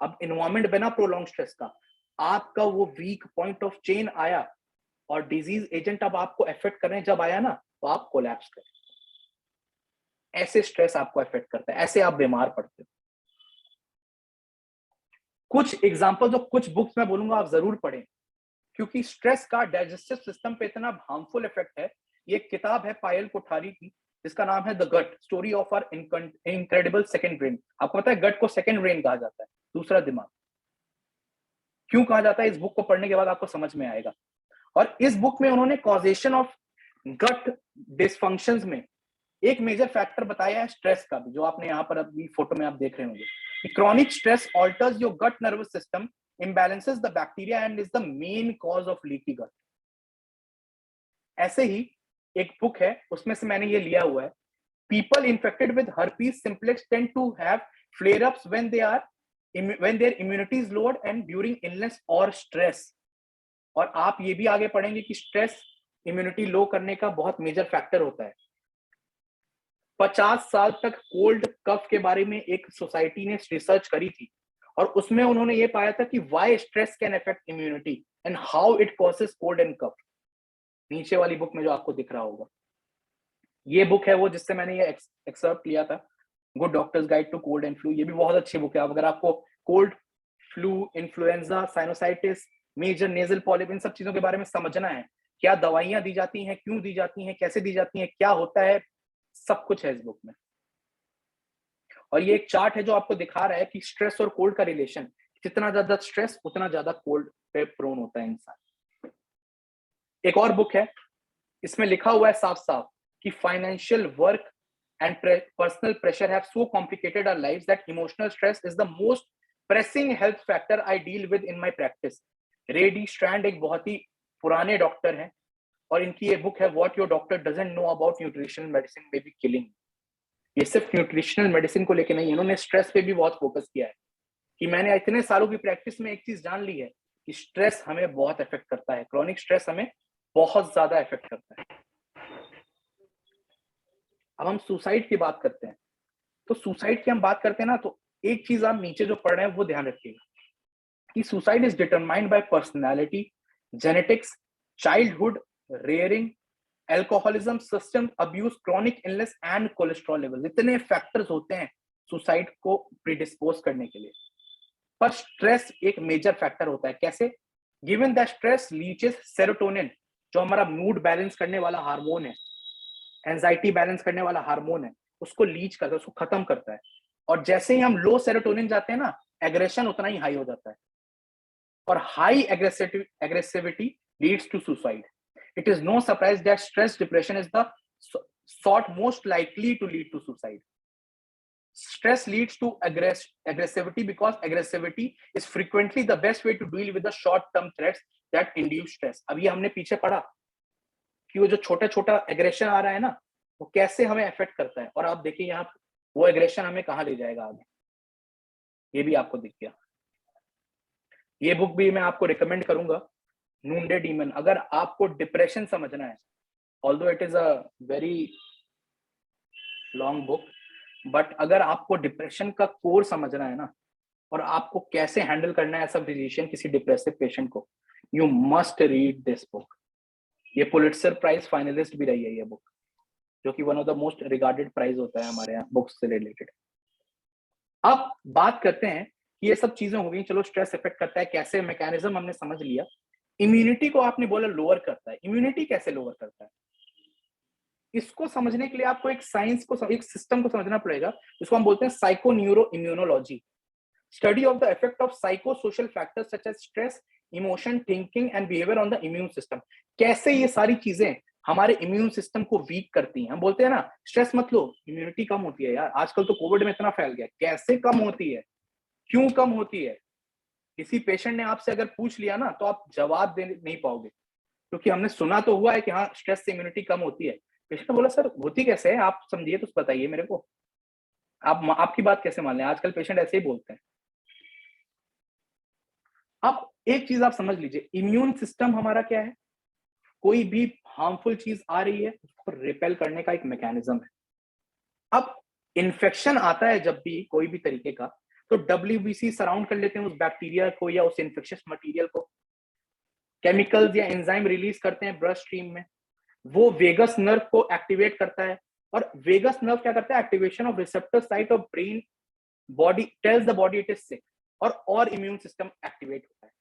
अब इन्वायरमेंट बना प्रोलॉन्ग स्ट्रेस का, आपका वो वीक पॉइंट ऑफ चेन आया, और डिजीज एजेंट अब आपको अफेक्ट करने जब आया ना, तो आप कोलैप्स करें। ऐसे स्ट्रेस आपको अफेक्ट करता है, ऐसे आप बीमार पड़ते हो। कुछ एग्जांपल्स और कुछ बुक्स मैं बोलूंगा आप जरूर पढ़ें, क्योंकि स्ट्रेस का डाइजेस्टिव सिस्टम पे इतना हार्मफुल इफेक्ट है। ये किताब है पायल कोठारी की, जिसका नाम है the gut, story of our incredible second brain. आपको पता है गट को सेकंड ब्रेन कहा जाता है, दूसरा दिमाग। क्यों कहा जाता है, इस बुक को पढ़ने के बाद आपको समझ में आएगा। और इस बुक में उन्होंने कॉजेशन ऑफ गट डिसफंक्शंस में एक मेजर फैक्टर बताया है स्ट्रेस का भी, जो आपने यहाँ पर अभी फोटो में आप देख रहे होंगे। Chronic stress alters your gut nervous system, imbalances the bacteria and is the main cause of leaky gut. ऐसे ही एक बुक है, उसमें से मैंने ये लिया हुआ है, people infected with herpes simplex tend to have flare-ups when their immunity is lowered and during illness or stress. और आप ये भी आगे पढ़ेंगे कि स्ट्रेस इम्यूनिटी लो करने का बहुत मेजर फैक्टर होता है। 50 साल तक कोल्ड कफ के बारे में एक सोसाइटी ने रिसर्च करी थी, और उसमें उन्होंने ये पाया था कि why stress can affect immunity and how it causes cold and cough. नीचे वाली बुक में जो आपको दिख रहा होगा, ये बुक है वो जिससे मैंने ये एक्सर्प्ट लिया था, good doctors guide to cold and flu. ये भी बहुत अच्छी बुक है। अगर आपको cold, flu, influenza, sinusitis, major nasal polyp, इन सब चीजों के बारे में समझना है, क्या दवाइयां दी जाती हैं, क्यों दी जाती हैं, कैसे दी जाती हैं, क्या होता है, सब कुछ है इस बुक में। और ये एक चार्ट है जो आपको दिखा रहा है कि स्ट्रेस और कोल्ड का रिलेशन, जितना ज्यादा स्ट्रेस उतना ज्यादा कोल्ड पे प्रोन होता है इंसान। एक और बुक है, इसमें लिखा हुआ है साफ साफ कि financial, work and personal pressure have so complicated our lives that emotional stress is the most pressing health factor I deal with in my practice. Ray D Strand एक बहुत ही पुराने डॉक्टर हैं, और इनकी ये बुक है what your doctor doesn't know about nutritional medicine may be killing. ये सिर्फ न्यूट्रिशनल मेडिसिन को लेके नहीं, इन्होंने स्ट्रेस पे भी बहुत फोकस किया है कि मैंने इतने सालों की प्रैक्टिस में एक चीज जान ली है कि स्ट्रेस हमें बहुत इफेक्ट करता है, क्रॉनिक स्ट्रेस हमें बहुत ज्यादा इफेक्ट करता है। अब हम सुसाइड की बात करते हैं, तो सुसाइड की हम बात करते हैं ना, तो एक चीज आप नीचे जो पढ़ रहे हैं वो ध्यान रखिएगा कि suicide is determined by personality, genetics, childhood, rearing, alcoholism, substance abuse, chronic illness and cholesterol level. इतने फैक्टर्स होते हैं सुसाइड को प्रीडिस्पोज करने के लिए, पर स्ट्रेस एक मेजर फैक्टर होता है। कैसे? Given that stress leches serotonin, जो हमारा मूड बैलेंस करने वाला हार्मोन है, एंजाइटी बैलेंस करने वाला हार्मोन है, उसको लीच करता है, उसको खत्म करता है। और जैसे ही हम लो सेरोटोनिन जाते हैं ना, एग्रेशन उतना ही हाई हो जाता है, और high aggressivity leads to suicide. It is no surprise that stress depression is the sort most likely to lead to suicide. Stress leads to aggressivity because aggressivity is frequently the best way to deal with the short-term threats that induce stress. अब ये हमने पीछे पढ़ा कि वो जो छोटा-छोटा एग्रेशन आ रहा है ना, वो कैसे हमें अफेक्ट करता है, और आप देखिए यहाँ वो एग्रेशन हमें कहाँ ले जाएगा आगे, ये भी आपको दिख गया। ये बुक भी मैं आपको रिकमेंड करूंगा, नूनडे डीमन। अगर आपको डिप्रेशन समझना है, although it is a very long book, but अगर आपको डिप्रेशन का कोर समझना है ना, और आपको कैसे हैंडल करना है एज अ फिजिशियन किसी डिप्रेसिव पेशेंट को, you must read this book. ये पुलिट्जर प्राइज फाइनलिस्ट भी रही है ये बुक, जो कि one of the most regarded prize होता है हमारे यहाँ बुक्स से रिलेटेड। अब बात करते हैं कि ये सब चीजें हो गई, चलो स्ट्रेस इफेक्ट करता है, कैसे मैकेनिज्म हमने समझ लिया। इम्यूनिटी को आपने बोला लोअर करता है, इम्यूनिटी कैसे लोअर करता है, इसको समझने के लिए आपको एक साइंस को, एक सिस्टम को समझना पड़ेगा, जिसको हम बोलते हैं psycho neuro immunology, study of the effect of psycho social factors such as stress, emotion, thinking and behaviour on the immune system. कैसे ये सारी चीजें हमारे इम्यून सिस्टम को वीक करती हैं। हम बोलते हैं ना स्ट्रेस मत लो, इम्यूनिटी कम होती है। यार आजकल तो कोविड में इतना फैल गया, कैसे कम होती है, क्यों कम होती है? किसी पेशेंट ने आपसे अगर पूछ लिया ना, तो आप जवाब दे नहीं पाओगे, क्योंकि हमने सुना तो हुआ है कि हाँ स्ट्रेस से इम्यूनिटी कम होती है। पेशेंट ने बोला सर होती कैसे है, आप समझिए तो बताइए मेरे को, आप आपकी बात कैसे मान लें? आजकल पेशेंट ऐसे ही बोलते हैं। अब एक चीज आप समझ लीजिए, इम्यून सिस्टम हमारा क्या है, कोई भी हार्मफुल चीज आ रही है उसको रिपेल करने का एक मैकेनिज्म है। अब इन्फेक्शन आता है जब भी कोई भी तरीके का, तो WBC सराउंड कर लेते हैं उस बैक्टीरिया को या उस इन्फेक्शियस मटेरियल को, केमिकल्स या एंजाइम रिलीज करते हैं ब्लड स्ट्रीम में, वो वेगस नर्व को एक्टिवेट करता है, और वेगस नर्व क्या करता है, activation of receptor site of brain body tells the body it is sick, और इम्यून सिस्टम एक्टिवेट होता है।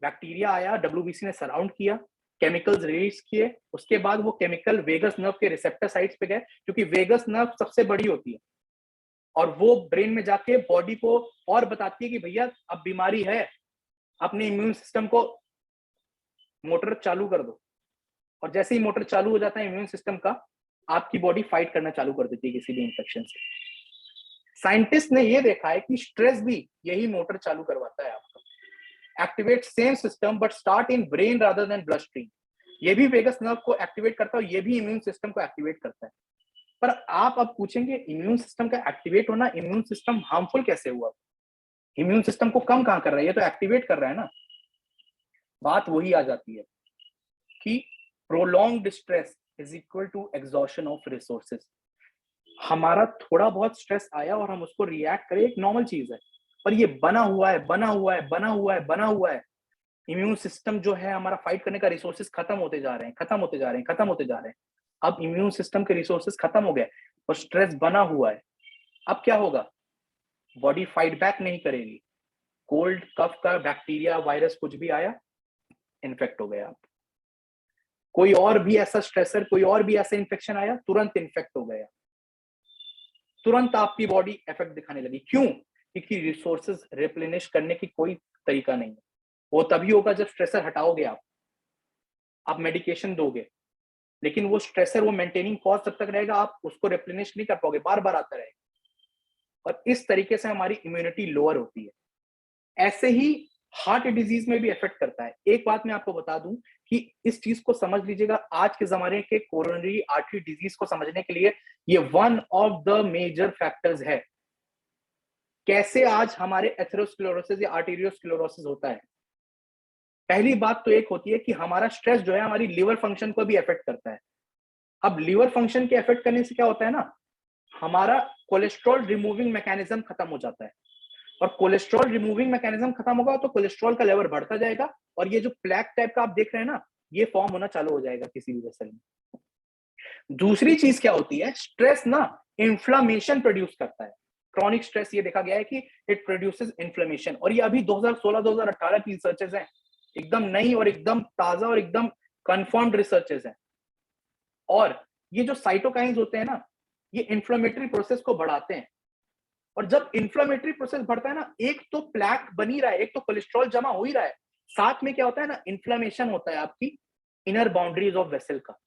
बैक्टीरिया आया, WBC ने सराउंड किया, केमिकल्स रिलीज किए, उसके बाद वो केमिकल वेगस नर्व के रिसेप्टर साइट्स पे गए, क्योंकि वेगस नर्व सबसे बड़ी होती है, और वो ब्रेन में जाके बॉडी को और बताती है कि भैया अब बीमारी है, अपने इम्यून सिस्टम को मोटर चालू कर दो। और जैसे ही मोटर चालू हो जाता है इम्यून सिस्टम का, आपकी बॉडी फाइट करना चालू कर देती है किसी भी इंफेक्शन से। साइंटिस्ट ने ये देखा है कि स्ट्रेस भी यही मोटर चालू करवाता है आपका। Activate same system but start in brain rather than blood stream. ये भी वेगस नर्व को एक्टिवेट करता है, ये भी इम्यून सिस्टम को एक्टिवेट करता है। पर आप अब पूछेंगे इम्यून सिस्टम का एक्टिवेट होना, इम्यून सिस्टम हार्मफुल कैसे हुआ? इम्यून सिस्टम को कम कहां कर रहा है, ये तो एक्टिवेट कर रहा है ना। बात वही आ जाती है कि prolonged stress is equal to exhaustion of resources. हमारा थोड़ा बहुत स्ट्रेस आया और हम उसको रिएक्ट करें, एक नॉर्मल चीज है, पर ये बना हुआ है बना हुआ है बना हुआ है बना हुआ है। इम्यून सिस्टम जो है हमारा फाइट करने का रिसोर्सेज खत्म होते जा रहे हैं, खत्म होते जा रहे हैं, खत्म होते जा रहे हैं। अब इम्यून सिस्टम के रिसोर्सेज खत्म हो गए और स्ट्रेस बना हुआ है। अब क्या होगा? बॉडी फाइट बैक नहीं करेगी। कोल्ड कफ का बैक्टीरिया वायरस कुछ भी आया, इन्फेक्ट हो गया आप। कोई और भी ऐसा स्ट्रेसर, कोई और भी ऐसा इन्फेक्शन आया, तुरंत इन्फेक्ट हो गया, तुरंत आपकी बॉडी इफेक्ट दिखाने लगी। क्यों? क्योंकि रिसोर्सेज रिप्लेनिश करने की कोई तरीका नहीं है। वो तभी होगा जब स्ट्रेसर हटाओगे आप मेडिकेशन दोगे, लेकिन वो स्ट्रेसर, वो मेंटेनिंग कॉज तब तक रहेगा, आप उसको रिप्लेनिश नहीं कर पाओगे, बार बार आता रहेगा। और इस तरीके से हमारी इम्यूनिटी लोअर होती है। ऐसे ही हार्ट डिजीज में भी इफेक्ट करता है। एक बात मैं आपको बता दूं कि इस चीज को समझ लीजिएगा, आज के जमाने के कोरोनरी आर्टरी डिजीज को समझने के लिए ये one of the major factors है। कैसे आज हमारे एथेरोस्क्लेरोसिस या आर्टेरियोस्क्लेरोसिस होता है। पहली बात तो एक होती है कि हमारा स्ट्रेस जो है हमारी लिवर फंक्शन को भी अफेक्ट करता है। अब लिवर फंक्शन के अफेक्ट करने से क्या होता है ना, हमारा कोलेस्ट्रॉल रिमूविंग मैकेनिज्म खत्म हो जाता है। और कोलेस्ट्रॉल रिमूविंग मैकेनिज्म खत्म होगा तो कोलेस्ट्रॉल का लेवल बढ़ता जाएगा और ये जो प्लैक टाइप का आप देख रहे हैं ना, ये फॉर्म होना चालू हो जाएगा किसी भी वेसल में। दूसरी चीज क्या होती है, स्ट्रेस ना इन्फ्लामेशन प्रोड्यूस करता है। क्रॉनिक स्ट्रेस ये देखा गया है कि इट प्रोड्यूसेस इन्फ्लेमेशन। और ये अभी 2016-2018 की रिसर्चेस हैं, एकदम नई और एकदम ताजा और एकदम कंफर्म्ड रिसर्चेस हैं। और ये जो साइटोकाइंस होते हैं ना, ये इन्फ्लेमेटरी प्रोसेस को बढ़ाते हैं। और जब इन्फ्लेमेटरी प्रोसेस बढ़ता है ना, एक तो प्लैक बन ही रहा है, एक तो कोलेस्ट्रॉल जमा हो ही रहा है, साथ में क्या होता है ना, इन्फ्लेमेशन होता है आपकी इनर बाउंड्रीज ऑफ वेसल का।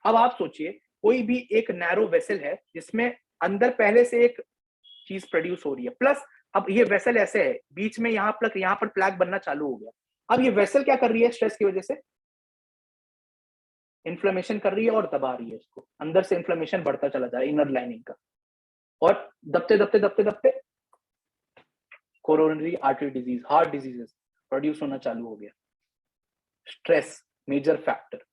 अब आप सोचिए, कोई भी एक नैरो वेसल है जिसमें अंदर पहले से एक चीज प्रोड्यूस हो रही है, प्लस अब ये वेसल ऐसे है, बीच में यहाँ पर प्लैक बनना चालू हो गया। अब ये वेसल क्या कर रही है, स्ट्रेस की वजह से इन्फ्लेमेशन कर रही है और दबा रही है इसको, अंदर से इन्फ्लेमेशन बढ़ता चला जा रहा है इनर लाइनिंग का। और दबते दबते दबते दबते coronary artery disease, heart diseases produce होना चालू हो गया। Stress major factor.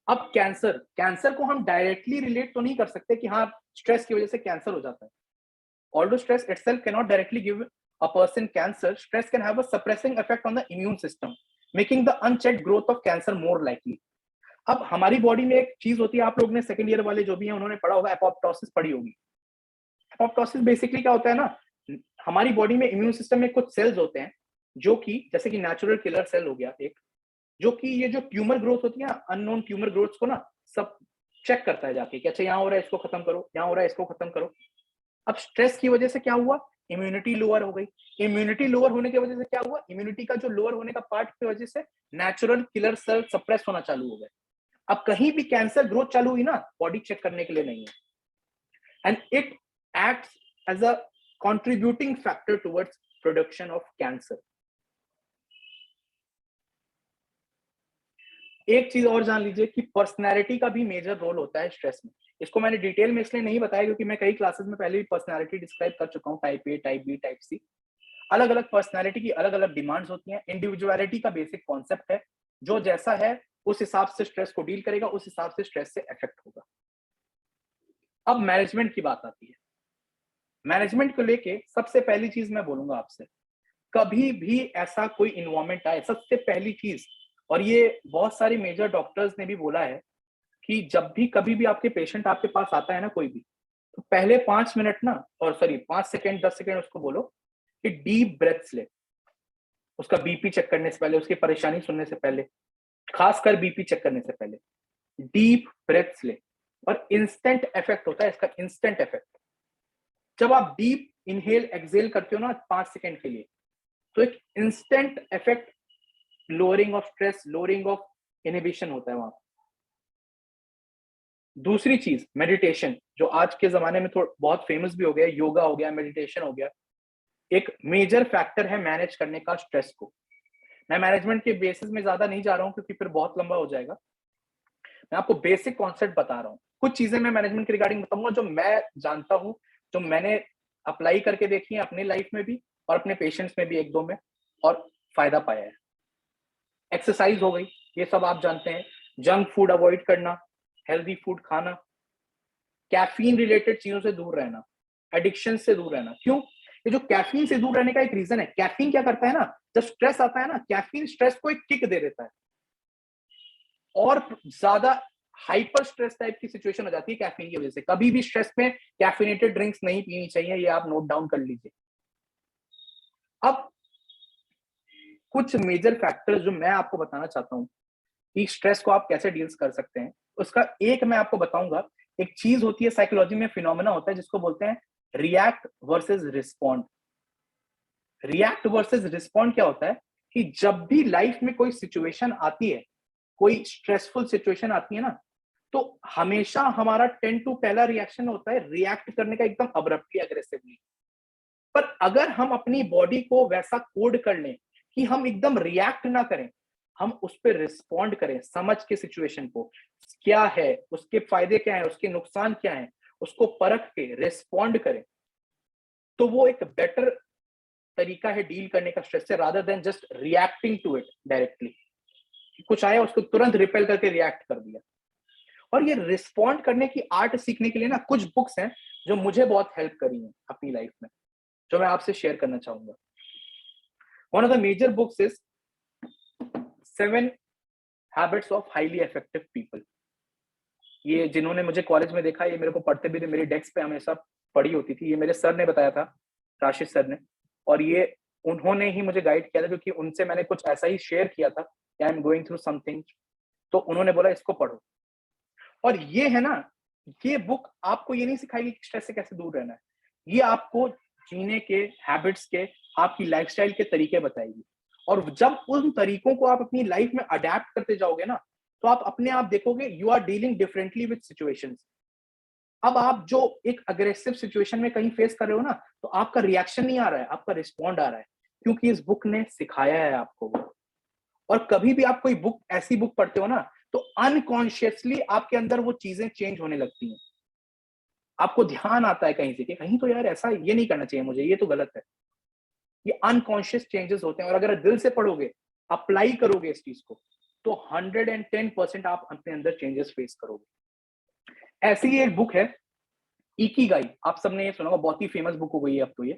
अब कैंसर, कैंसर को हम डायरेक्टली रिलेट तो नहीं कर सकते कि हाँ स्ट्रेस की वजह से कैंसर हो जाता है। Although stress itself cannot directly give a person cancer, stress can have a suppressing effect on the immune system, making the unchecked growth of cancer more likely. अब हमारी बॉडी में एक चीज होती है, आप लोग ने सेकंड ईयर वाले जो भी हैं उन्होंने पढ़ा होगा, एपोप्टोसिस पढ़ी होगी। एपोप्टोसिस बेसिकली क्या होता है ना, हमारी बॉडी में इम्यून सिस्टम में कुछ सेल्स होते हैं जो कि जैसे कि नेचुरल किलर सेल हो गया एक, जो कि ये जो ट्यूमर ग्रोथ होती है, अननोन ट्यूमर ग्रोथ को ना सब चेक करता है जाके कि अच्छा यहाँ हो रहा है इसको खत्म करो, यहाँ हो रहा है इसको खत्म करो। अब स्ट्रेस की वजह से क्या हुआ, इम्यूनिटी लोअर हो गई। इम्यूनिटी लोअर होने की वजह से क्या हुआ, इम्यूनिटी का जो लोअर होने का पार्ट की वजह से नेचुरल किलर सेल सप्रेस होना चालू हो गए। अब कहीं भी कैंसर ग्रोथ चालू हुई ना, बॉडी चेक करने के लिए नहीं है, and it acts as a contributing factor towards production of cancer. एक चीज और जान लीजिए कि पर्सनैलिटी का भी मेजर रोल होता है स्ट्रेस में। इसको मैंने डिटेल में इसलिए नहीं बताया क्योंकि मैं कई क्लासेस में पहले भी पर्सनैलिटी डिस्क्राइब कर चुका हूँ, type A, type B, type C. अलग अलग पर्सनैलिटी की अलग अलग डिमांड्स होती हैं। इंडिविजुअलिटी का बेसिक कॉन्सेप्ट है, जो जैसा है उस हिसाब से स्ट्रेस को डील करेगा, उस हिसाब से स्ट्रेस से इफेक्ट होगा। अब मैनेजमेंट की बात आती है। मैनेजमेंट को लेके सबसे पहली चीज मैं बोलूंगा आपसे, कभी भी ऐसा कोई इन्वायरमेंट आए, सबसे पहली चीज, और ये बहुत सारे मेजर डॉक्टर्स ने भी बोला है कि जब भी कभी भी आपके पेशेंट आपके पास आता है ना कोई भी, तो पहले 5 मिनट ना, और सॉरी 5 सेकेंड 10 सेकेंड उसको बोलो कि डीप ब्रेथ्स ले। उसका बीपी चेक करने से पहले, उसकी परेशानी सुनने से पहले, खासकर बीपी चेक करने से पहले डीप ब्रेथ्स ले। और इंस्टेंट इफेक्ट होता है इसका, इंस्टेंट इफेक्ट। जब आप डीप इनहेल एक्सहेल करते हो ना 5 सेकेंड के लिए, तो एक instant effect, lowering of stress, lowering of inhibition होता है वहां। दूसरी चीज मेडिटेशन, जो आज के जमाने में थोड़ा बहुत फेमस भी हो गया, योगा हो गया, मेडिटेशन हो गया, एक मेजर फैक्टर है मैनेज करने का स्ट्रेस को। मैं मैनेजमेंट के बेसिस में ज्यादा नहीं जा रहा हूँ क्योंकि फिर बहुत लंबा हो जाएगा। मैं आपको बेसिक कॉन्सेप्ट बता रहा हूँ। कुछ चीजें मैं मैनेजमेंट के रिगार्डिंग बताऊंगा जो मैं जानता हूँ, जो मैंने अप्लाई करके देखी है अपनी लाइफ में भी और अपने पेशेंट्स में भी, एक दो में, और फायदा पाया है। एक्सरसाइज हो गई, ये सब आप जानते हैं। जंक फूड अवॉइड करना, हेल्दी फूड खाना, कैफीन रिलेटेड चीजों से दूर रहना, एडिक्शन से दूर रहना। क्यों? ये जो कैफीन से दूर रहने का एक रीजन है। कैफीन क्या करता है ना, जब स्ट्रेस आता है ना, कैफीन स्ट्रेस को एक किक दे देता है और ज्यादा हाइपर स्ट्रेस टाइप की सिचुएशन हो जाती है कैफीन की वजह से। कभी भी स्ट्रेस में कैफिनेटेड ड्रिंक्स नहीं पीनी चाहिए, ये आप नोट डाउन कर लीजिए। अब कुछ मेजर फैक्टर्स जो मैं आपको बताना चाहता हूँ कि स्ट्रेस को आप कैसे डील्स कर सकते हैं, उसका एक मैं आपको बताऊंगा। एक चीज होती है साइकोलॉजी में, फिनोमेना होता है जिसको बोलते हैं react versus respond. React versus respond क्या होता है कि जब भी लाइफ में कोई सिचुएशन आती है, कोई स्ट्रेसफुल सिचुएशन आती है ना, तो हमेशा हमारा 10 टू पहला रिएक्शन होता है रिएक्ट करने का, एकदम अब्रप्टली, अग्रेसिवली। पर अगर हम अपनी बॉडी को वैसा कोड कर लें कि हम एकदम रिएक्ट ना करें, हम उस पर रिस्पॉन्ड करें, समझ के सिचुएशन को क्या है, उसके फायदे क्या है, उसके नुकसान क्या है, उसको परख के रिस्पॉन्ड करें, तो वो एक बेटर तरीका है डील करने का स्ट्रेस से, rather than just reacting to it directly. कुछ आया उसको तुरंत रिपेल करके रिएक्ट कर दिया। और ये रिस्पॉन्ड करने की आर्ट सीखने के लिए ना कुछ बुक्स हैं जो मुझे बहुत हेल्प करी हैं अपनी लाइफ में, जो मैं आपसे शेयर करना चाहूंगा। One of the major books is 7 habits of highly effective people. ये जिन्होंने मुझे कॉलेज में देखा, ये मेरे को पढ़ते भी थे, मेरी डेस्क पे हमेशा पढ़ी होती थी। ये मेरे सर ने बताया था, राशिद सर ने, और ये उन्होंने ही मुझे गाइड किया था क्योंकि उनसे मैंने कुछ ऐसा ही शेयर किया था कि I am going through something, तो उन्होंने बोला इसको पढ़ो। और ये है ना, ये बुक आपको ये नहीं सिखाएगी कि स्ट्रेस से कैसे दूर रहना है, ये आपको जीने के हैबिट्स के, आपकी लाइफस्टाइल के तरीके बताएगी। और जब उन तरीकों को आप अपनी लाइफ में अडेप्ट करते जाओगे ना, तो आप अपने आप देखोगे you are dealing differently with situations. अब आप जो एक अग्रेसिव सिचुएशन में कहीं फेस कर रहे हो ना, तो आपका रिएक्शन नहीं आ रहा है, आपका रिस्पॉन्ड आ रहा है, क्योंकि इस बुक ने सिखाया है आपको। और कभी भी आप कोई बुक, ऐसी बुक पढ़ते हो ना, तो अनकॉन्शियसली आपके अंदर वो चीजें चेंज होने लगती हैं। आपको ध्यान आता है कहीं से कि कहीं तो यार ऐसा ये नहीं करना चाहिए मुझे, ये तो गलत है। ये अनकॉन्शियस चेंजेस होते हैं, और अगर दिल से पढ़ोगे, अप्लाई करोगे इस चीज को, तो 110% आप अपने अंदर चेंजेस फेस करोगे। ऐसी ही एक बुक है इकिगाई, आप सबने ये सुना होगा, बहुत ही फेमस बुक हो गई है अब तो ये।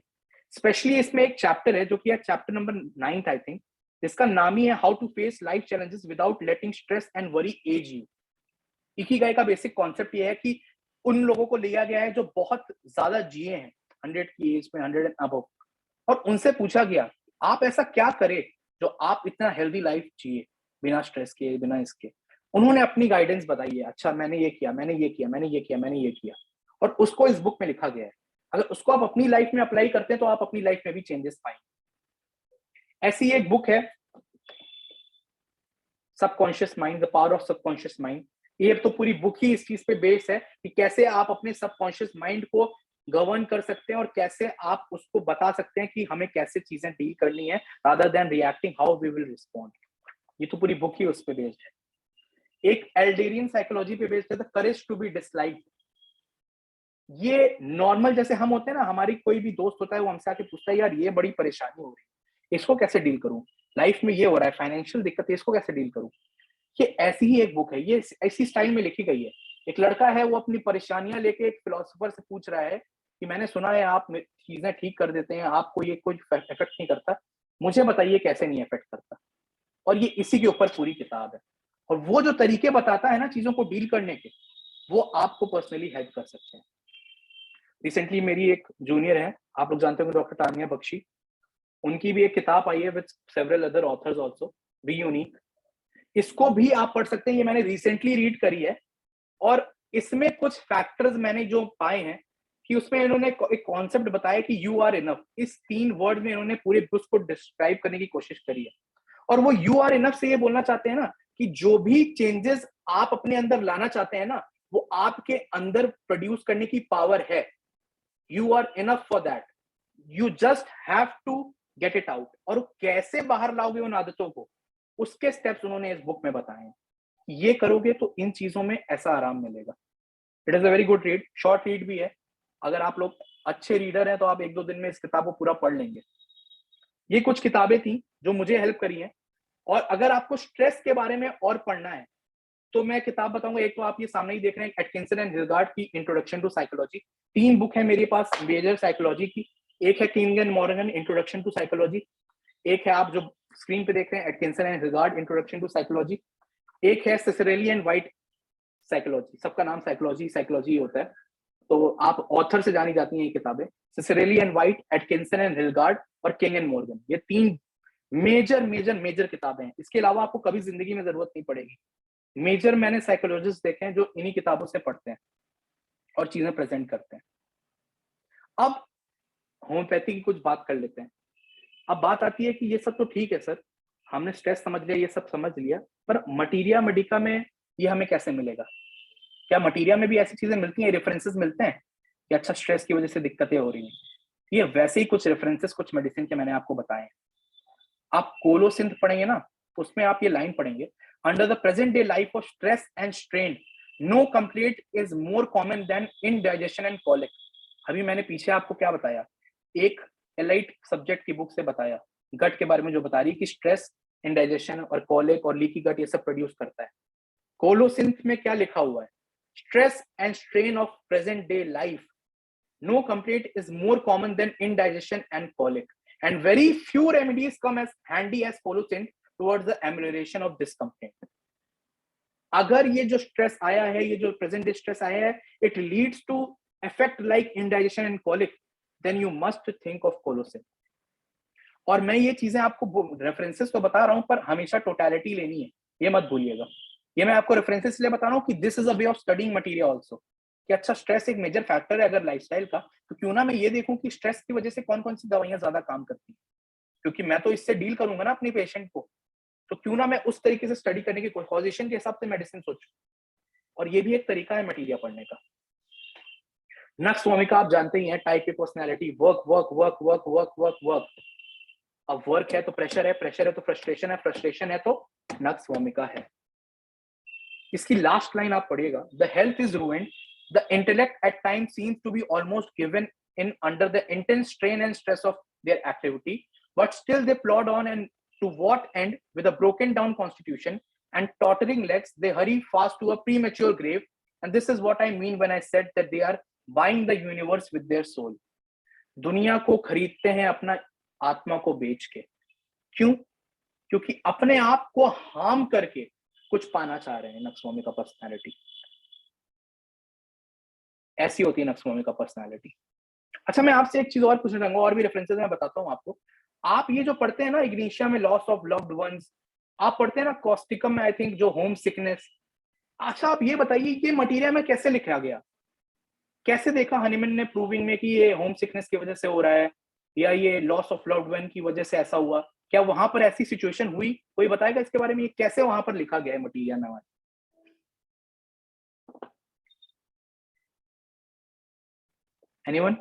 स्पेशली इसमें एक चैप्टर है जो कि है चैप्टर नंबर 9 आई थिंक, जिसका नाम ही है how to face life challenges without letting stress and worry age you. Ikigai का बेसिक कॉन्सेप्ट ये है कि उन लोगों को लिया गया है जो बहुत ज्यादा जिए हैं, 100 की एज में, 100 एंड अबव, और उनसे पूछा गया आप ऐसा क्या करें जो आप इतना हेल्दी लाइफ जिए, बिना स्ट्रेस के, बिना इसके। उन्होंने अपनी गाइडेंस बताई है, अच्छा मैंने ये किया, मैंने ये किया, मैंने ये किया, मैंने ये किया, और उसको इस बुक में लिखा गया है। अगर उसको आप अपनी लाइफ में अप्लाई करते हैं तो आप अपनी लाइफ में भी चेंजेस पाएंगे। ऐसी एक बुक है subconscious mind, the power of subconscious mind. ये तो पूरी बुक ही इस चीज पे बेस है कि कैसे आप अपने सबकॉन्शियस माइंड को गवर्न कर सकते हैं और कैसे आप उसको बता सकते हैं कि हमें कैसे चीजें डील करनी है, rather than reacting how we will respond. ये तो पूरी बुक ही उस पे बेस्ड है। एक एल्डेरियन साइकोलॉजी पे बेस्ड है, the courage to be disliked. ये नॉर्मल जैसे हम होते हैं ना, हमारी कोई भी दोस्त होता है, वो हमसे आके पूछता है यार ये बड़ी परेशानी हो रही है, इसको कैसे डील करूं, लाइफ में ये हो रहा है, फाइनेंशियल दिक्कत है, इसको कैसे डील करूं। ये ऐसी ही एक बुक है, ये ऐसी स्टाइल में लिखी गई है। एक लड़का है, वो अपनी परेशानियां लेके एक फिलोसोफर से पूछ रहा है कि मैंने सुना है आप चीजें ठीक कर देते हैं, आपको ये कोई इफेक्ट नहीं करता, मुझे बताइए कैसे नहीं इफेक्ट करता। और ये इसी के ऊपर पूरी किताब है। और वो जो तरीके बताता है ना चीजों को डील करने के, वो आपको पर्सनली हेल्प कर सकते हैं। रिसेंटली मेरी एक जूनियर है, आप लोग जानते होंगे, डॉक्टर तानिया बख्शी, उनकी भी एक किताब आई है with several other authors also, be unique. इसको भी आप पढ़ सकते हैं, ये मैंने रिसेंटली रीड करी है। और इसमें कुछ फैक्टर्स मैंने जो पाए हैं कि उसमें इन्होंने एक कॉन्सेप्ट बताया कि यू आर इनफ, इस 3 वर्ड में इन्होंने पूरे बुक को डिस्क्राइब करने की कोशिश करी है। और वो यू आर इनफ से ये बोलना चाहते हैं ना कि जो भी चेंजेस आप अपने अंदर लाना चाहते हैं ना, वो आपके अंदर प्रोड्यूस करने की पावर है। You are enough for that, you just have to get it out. और कैसे बाहर लाओगे उन आदतों को, उसके स्टेप्स उन्होंने इस बुक में बताए हैं। ये करोगे तो इन चीजों में ऐसा आराम मिलेगा। It is a very good read, short read भी है। अगर आप लोग अच्छे रीडर हैं तो आप 1-2 दिन में इस किताब को पूरा पढ़ लेंगे। ये कुछ किताबें थी जो मुझे हेल्प करी हैं। और अगर आपको स्ट्रेस के बारे में और पढ़ना है तो मैं किताब बताऊंगा। एक तो आप ये सामने ही देख रहे हैं, एटकिंसन एंड हिलगार्ड की इंट्रोडक्शन टू साइकोलॉजी। 3 बुक है मेरे पास मेजर साइकोलॉजी की। एक है King and Morgan introduction to psychology, एक है आप जो स्क्रीन पे देख रहे हैं Atkinson and Hilgard introduction to psychology, एक है सिसरेली एंड वाइट साइकोलॉजी। सबका नाम साइकोलॉजी साइकोलॉजी होता है, तो आप ऑथर से जानी जाती हैं ये किताबें, सिसरेली एंड वाइट, एटकिंसन एंड हिलगार्ड और किंग एंड मॉर्गन। ये 3 मेजर मेजर मेजर किताबें हैं। इसके अलावा आपको कभी जिंदगी में जरूरत नहीं पड़ेगी। मेजर मैंने साइकोलॉजिस्ट देखे हैं जो इन्हीं किताबों से पढ़ते हैं और चीजें प्रेजेंट करते हैं। अब होम्योपैथी की कुछ बात कर लेते हैं। अब बात आती है कि ये सब तो ठीक है सर, हमने स्ट्रेस समझ लिया, ये सब समझ लिया, पर मटीरिया मेडिका में ये हमें कैसे मिलेगा? क्या मटीरिया में भी ऐसी चीजें मिलती हैं, रेफरेंसेस मिलते हैं कि अच्छा स्ट्रेस की वजह से दिक्कतें हो रही हैं? ये वैसे ही कुछ रेफरेंसेस कुछ मेडिसिन के मैंने आपको बताए हैं। आप कोलोसिंथ पढ़ेंगे ना, उसमें आप ये लाइन पढ़ेंगे, under the present day life of stress and strain no complaint is more common than indigestion and colic. अभी मैंने पीछे आपको क्या बताया, एक एलाइट सब्जेक्ट की बुक से बताया, गट के बारे में जो बता रही है कि स्ट्रेस, इंडाइजेशन और कॉलिक और लीकी गट ये सब प्रोड्यूस करता है। कोलोसिंथ में क्या लिखा हुआ है, stress and strain of present day life no complaint is more common than indigestion and colic, and very few remedies come as handy as Colocin towards the amelioration of this complaint. अगर ये जो स्ट्रेस आया है, ये जो प्रेजेंट डे स्ट्रेस आया है, it leads to effect like indigestion and colic, then you must think of colocynth. और मैं ये चीजें आपको रेफरेंसेस तो बता रहा हूं, पर हमेशा टोटलिटी लेनी है, ये मत भूलिएगा। ये मैं आपको रेफरेंसेस इसलिए बता रहा हूं कि this is a way of studying material also, कि अच्छा स्ट्रेस एक मेजर फैक्टर है अगर लाइफस्टाइल का, तो क्यों ना मैं ये देखूं कि स्ट्रेस की वजह से कौन कौन सी दवाइयां ज्यादा काम करती हैं, क्योंकि मैं तो इससे डील करूंगा ना अपने पेशेंट को, तो क्यों ना मैं उस तरीके से स्टडी करने की पोजीशन के हिसाब से मेडिसिन सोचूं। और ये भी एक तरीका है मटेरियल पढ़ने का। नक्स वोमिका आप जानते ही हैं, type A personality, work work work work work work work. अब वर्क है तो प्रेशर है, प्रेशर है तो फ्रस्ट्रेशन है, फ्रस्ट्रेशन है तो नक्स वोमिका है। इसकी लास्ट लाइन आप पढ़िएगा, the health is ruined, the intellect at times seems to be almost given in under the intense strain and stress of their activity, but still they plod on, and to what end? With a broken down constitution and tottering legs, they hurry fast to a premature grave. And this is what I mean when I said that they are buying the universe with their soul. दुनिया को खरीदते हैं अपना आत्मा को बेच के। क्यों? क्योंकि अपने आप को हार्म करके कुछ पाना चाह रहे हैं। नक्सवामी का पर्सनालिटी ऐसी होती है, नक्सवामी का पर्सनालिटी। अच्छा, मैं आपसे एक चीज और पूछना चाहूंगा, और भी रेफरेंसेस मैं बताता हूं आपको। आप ये जो पढ़ते हैं ना इग्निशिया में लॉस ऑफ लव्ड वंस, आप पढ़ते हैं ना कॉस्टिकम में आई थिंक जो होम सिकनेस। अच्छा आप ये बताइए ये मटेरियल में कैसे लिखा गया, कैसे देखा हनीमैन ने प्रूविंग में कि ये होम सिकनेस की वजह से हो रहा है या ये लॉस ऑफ लव्ड वन की वजह से ऐसा हुआ? क्या वहां पर ऐसी सिचुएशन हुई? कोई बताएगा इसके बारे में, ये कैसे वहां पर लिखा गया है मटेरियल में? एनीवन?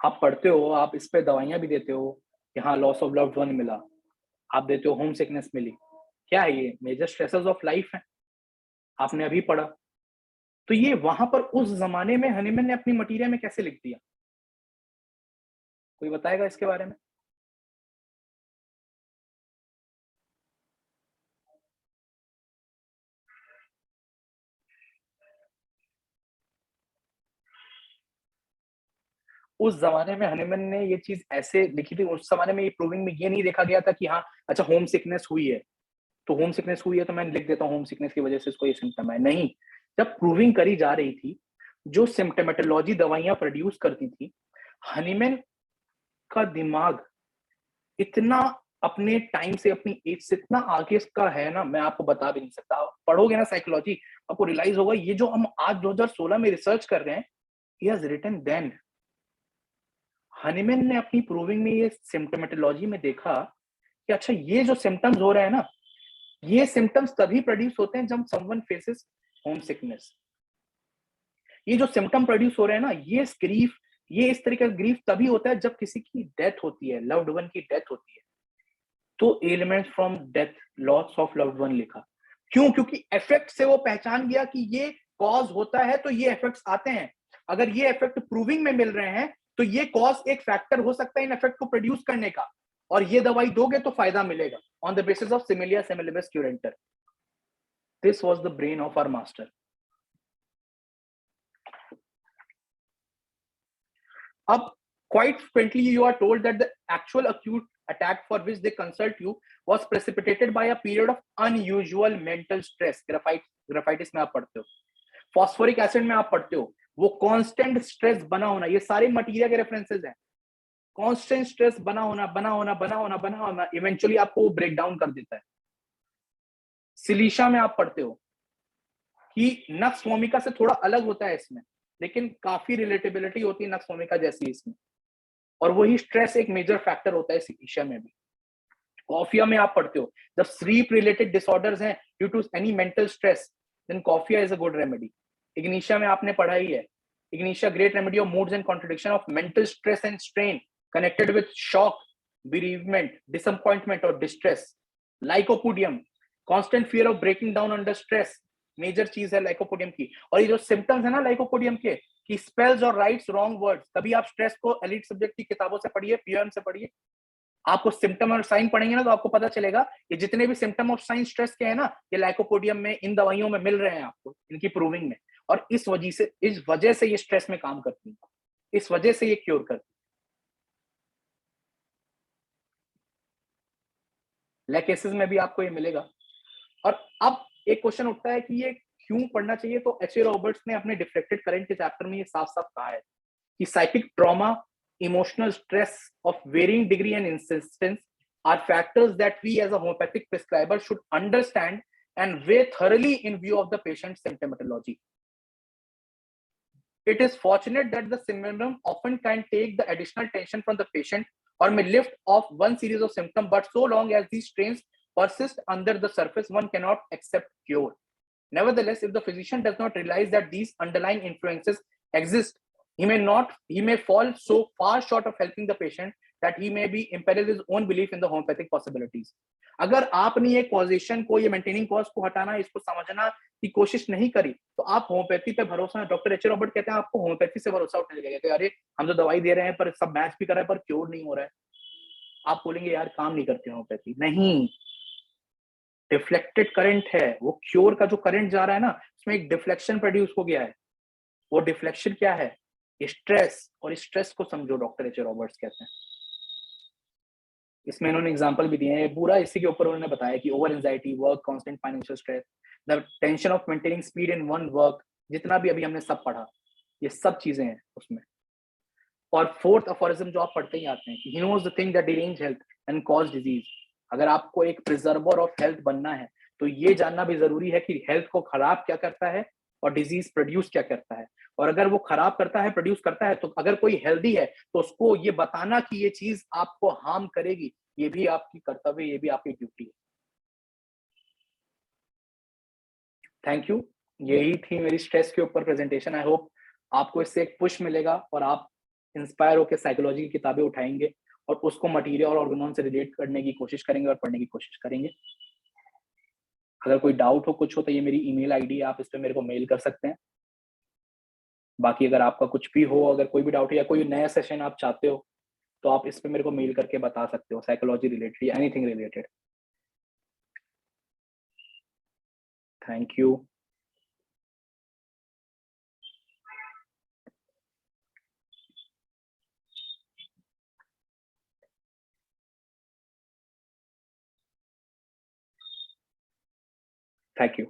आप पढ़ते हो, आप इस पे दवाइयां भी देते हो कि हाँ लॉस ऑफ लव्ड वन मिला, आप देते हो होम सिकनेस मिली। क्या है ये? मेजर स्ट्रेसेस ऑफ लाइफ है, आपने अभी पढ़ा। तो ये वहां पर उस जमाने में हनीमैन ने अपनी मटेरियल में कैसे लिख दिया? कोई बताएगा इसके बारे में? उस जमाने में हनीमैन ने ये चीज ऐसे लिखी थी। उस जमाने में ये प्रूविंग में ये नहीं देखा गया था कि हाँ अच्छा होम सिकनेस हुई है तो होम सिकनेस हुई है तो मैं लिख देता हूँ होम सिकनेस की वजह से इसको ये सिम्टम है। नहीं, जब प्रूविंग करी जा रही थी, जो सिम्टोमेटोलॉजी दवाइयां प्रोड्यूस करती थी, हनीमैन का दिमाग इतना अपने टाइम से, अपनी एज से इतना आगे का है ना, मैं आपको बता भी नहीं सकता। आप पढ़ोगे ना साइकोलॉजी, आपको रियलाइज होगा ये जो हम आज 2016 में रिसर्च कर रहे हैं, he has written then। Hahnemann ने अपनी प्रूविंग में ये सिम्टोमेटोलॉजी में देखा कि अच्छा ये जो सिम्टम्स हो रहे हैं ना, ये सिम्टम्स तभी प्रोड्यूस होते हैं जब समवन फेसेस होम सिकनेस। ये जो सिम्टम प्रोड्यूस हो रहे हैं ना, ये ग्रीफ, ये इस तरीके का ग्रीफ तभी होता है जब किसी की डेथ होती है, लव्ड वन की डेथ होती है। तो elements from death, loss of loved one लिखा। क्यों? क्योंकि इफेक्ट से वो पहचान गया कि ये कॉज होता है तो ये इफेक्ट्स आते हैं। अगर ये इफेक्ट प्रूविंग में मिल रहे हैं तो ये कॉज एक फैक्टर हो सकता है इन इफेक्ट को प्रोड्यूस करने का, और ये दवाई दोगे तो फायदा मिलेगा ऑन द बेसिस ऑफ सिमिलिया सेमिलिबस क्यूरेंटर। This was the brain of our master. अब quite frequently you are told that the actual acute attack for which they consult you was precipitated by a period of unusual mental stress। ग्राफाइटिस में आप पढ़ते हो, फॉस्फोरिक एसिड में आप पढ़ते हो, वो कांस्टेंट स्ट्रेस बना होना, ये सारे मटेरियल के रेफरेंसेस हैं। कांस्टेंट स्ट्रेस बना होना इवेंचुअली आपको ब्रेक डाउन कर देता है। सिलीशा में आप पढ़ते हो कि नक्स वोमिका से थोड़ा अलग होता है इसमें, लेकिन काफी रिलेटेबिलिटी होती है नक्स वोमिका जैसी इसमें, और वही स्ट्रेस एक मेजर फैक्टर होता है सिलीशा में भी। कॉफिया में आप पढ़ते हो जब स्लीप रिलेटेड डिसऑर्डर्स हैं due to any mental stress, then coffea is a good remedy. Ignatia में आपने पढ़ा ही है, ignatia great remedy of moods and contradiction of mental stress and strain connected with shock, bereavement, disappointment or distress। Lycopodium, constant fear of breaking down under stress, major चीज है लाइकोपोडियम की। और ये जो सिम्टम्स है ना लाइकोपोडियम के, कि स्पेल्स और राइट्स रॉन्ग वर्ड्स, कभी आप स्ट्रेस को एलिट सब्जेक्ट की किताबों से पढ़िए, पीएम से पढ़िए, आपको सिम्टम और साइन पढ़ेंगे ना तो आपको पता चलेगा कि जितने भी सिम्टम और साइन स्ट्रेस के हैं ना, ये लाइकोपोडियम में, इन दवाइयों में मिल रहे हैं आपको, इनकी प्रूविंग में। और इस वजह से ये स्ट्रेस में काम करती है, इस वजह से ये क्योर करती है। केसेस में भी आपको ये मिलेगा। और अब एक क्वेश्चन उठता है कि ये क्यों पढ़ना चाहिए, तो एच ए रॉबर्ट्स ने अपने डिफ्लेक्टेड करंट के चैप्टर में ये साफ साफ कहा है कि psychic trauma, emotional stress of varying degree and insistence are factors that we as a homeopathic prescriber should understand and weigh thoroughly in view of the patient's symptomatology. It is fortunate that the symptom often can take the additional tension from the patient or may lift off one series of symptoms, but so long as these strains persist under the surface, one cannot accept cure. Nevertheless, if the physician does not realize that these underlying influences exist, he may fall so far short of helping the patient that he may be imperil his own belief in the homeopathic possibilities। अगर आपने ये कॉजेशन को, ये मेंटेनिंग कॉज को हटाना, इसको समझना की कोशिश नहीं करी, तो आप होम्योपैथी पे भरोसा, डॉक्टर एच ए रॉबर्ट कहते हैं आपको होम्योपैथी से भरोसा उठने लगेगा कि अरे हम तो दवाई दे रहे हैं पर सब मैच भी कर रहा है पर क्योर नहीं हो रहा है। आप बोलेंगे यार काम नहीं करती होम्योपैथी। नहीं, डिफ्लेक्टेड करंट है, वो क्योर का जो करंट जा रहा है ना, उसमें एक डिफ्लेक्शन प्रोड्यूस हो गया है। वो डिफ्लेक्शन क्या है? स्ट्रेस, और स्ट्रेस को समझो, डॉक्टर एच ए रॉबर्ट्स कहते हैं। इसमें इन्होंने एग्जांपल भी दिए हैं, पूरा इसी के ऊपर उन्होंने बताया कि over anxiety, work, constant financial stress, the tension of maintaining speed in one work, जितना भी अभी हमने सब पढ़ा, ये सब चीजें हैं उसमें। और फोर्थ अफोरिज्म जो आप पढ़ते ही आते हैं कि he knows the thing that derange health and cause disease. अगर आपको एक प्रिजर्वर ऑफ हेल्थ बनना है तो ये जानना भी जरूरी है कि हेल्थ को खराब क्या करता है और डिजीज प्रोड्यूस क्या करता है। और अगर वो खराब करता है, प्रोड्यूस करता है, तो अगर कोई हेल्दी है तो उसको ये बताना कि ये चीज आपको हार्म करेगी, ये भी आपकी कर्तव्य, ये भी आपकी ड्यूटी है। थैंक यू, यही थी मेरी स्ट्रेस के ऊपर प्रेजेंटेशन। आई होप आपको इससे एक पुश मिलेगा और आप इंस्पायर होकर साइकोलॉजी की किताबें उठाएंगे और उसको मटेरियल और ऑर्गेनॉन से रिलेट करने की कोशिश करेंगे और पढ़ने की कोशिश करेंगे। अगर कोई डाउट हो, कुछ हो, तो ये मेरी ईमेल आईडी है, आप इस पे मेरे को मेल कर सकते हैं। बाकी अगर आपका कुछ भी हो, अगर कोई भी डाउट है या कोई नया सेशन आप चाहते हो, तो आप इस पे मेरे को मेल करके बता सकते हो, साइकोलॉजी रिलेटेड या anything related. Thank you. Thank you.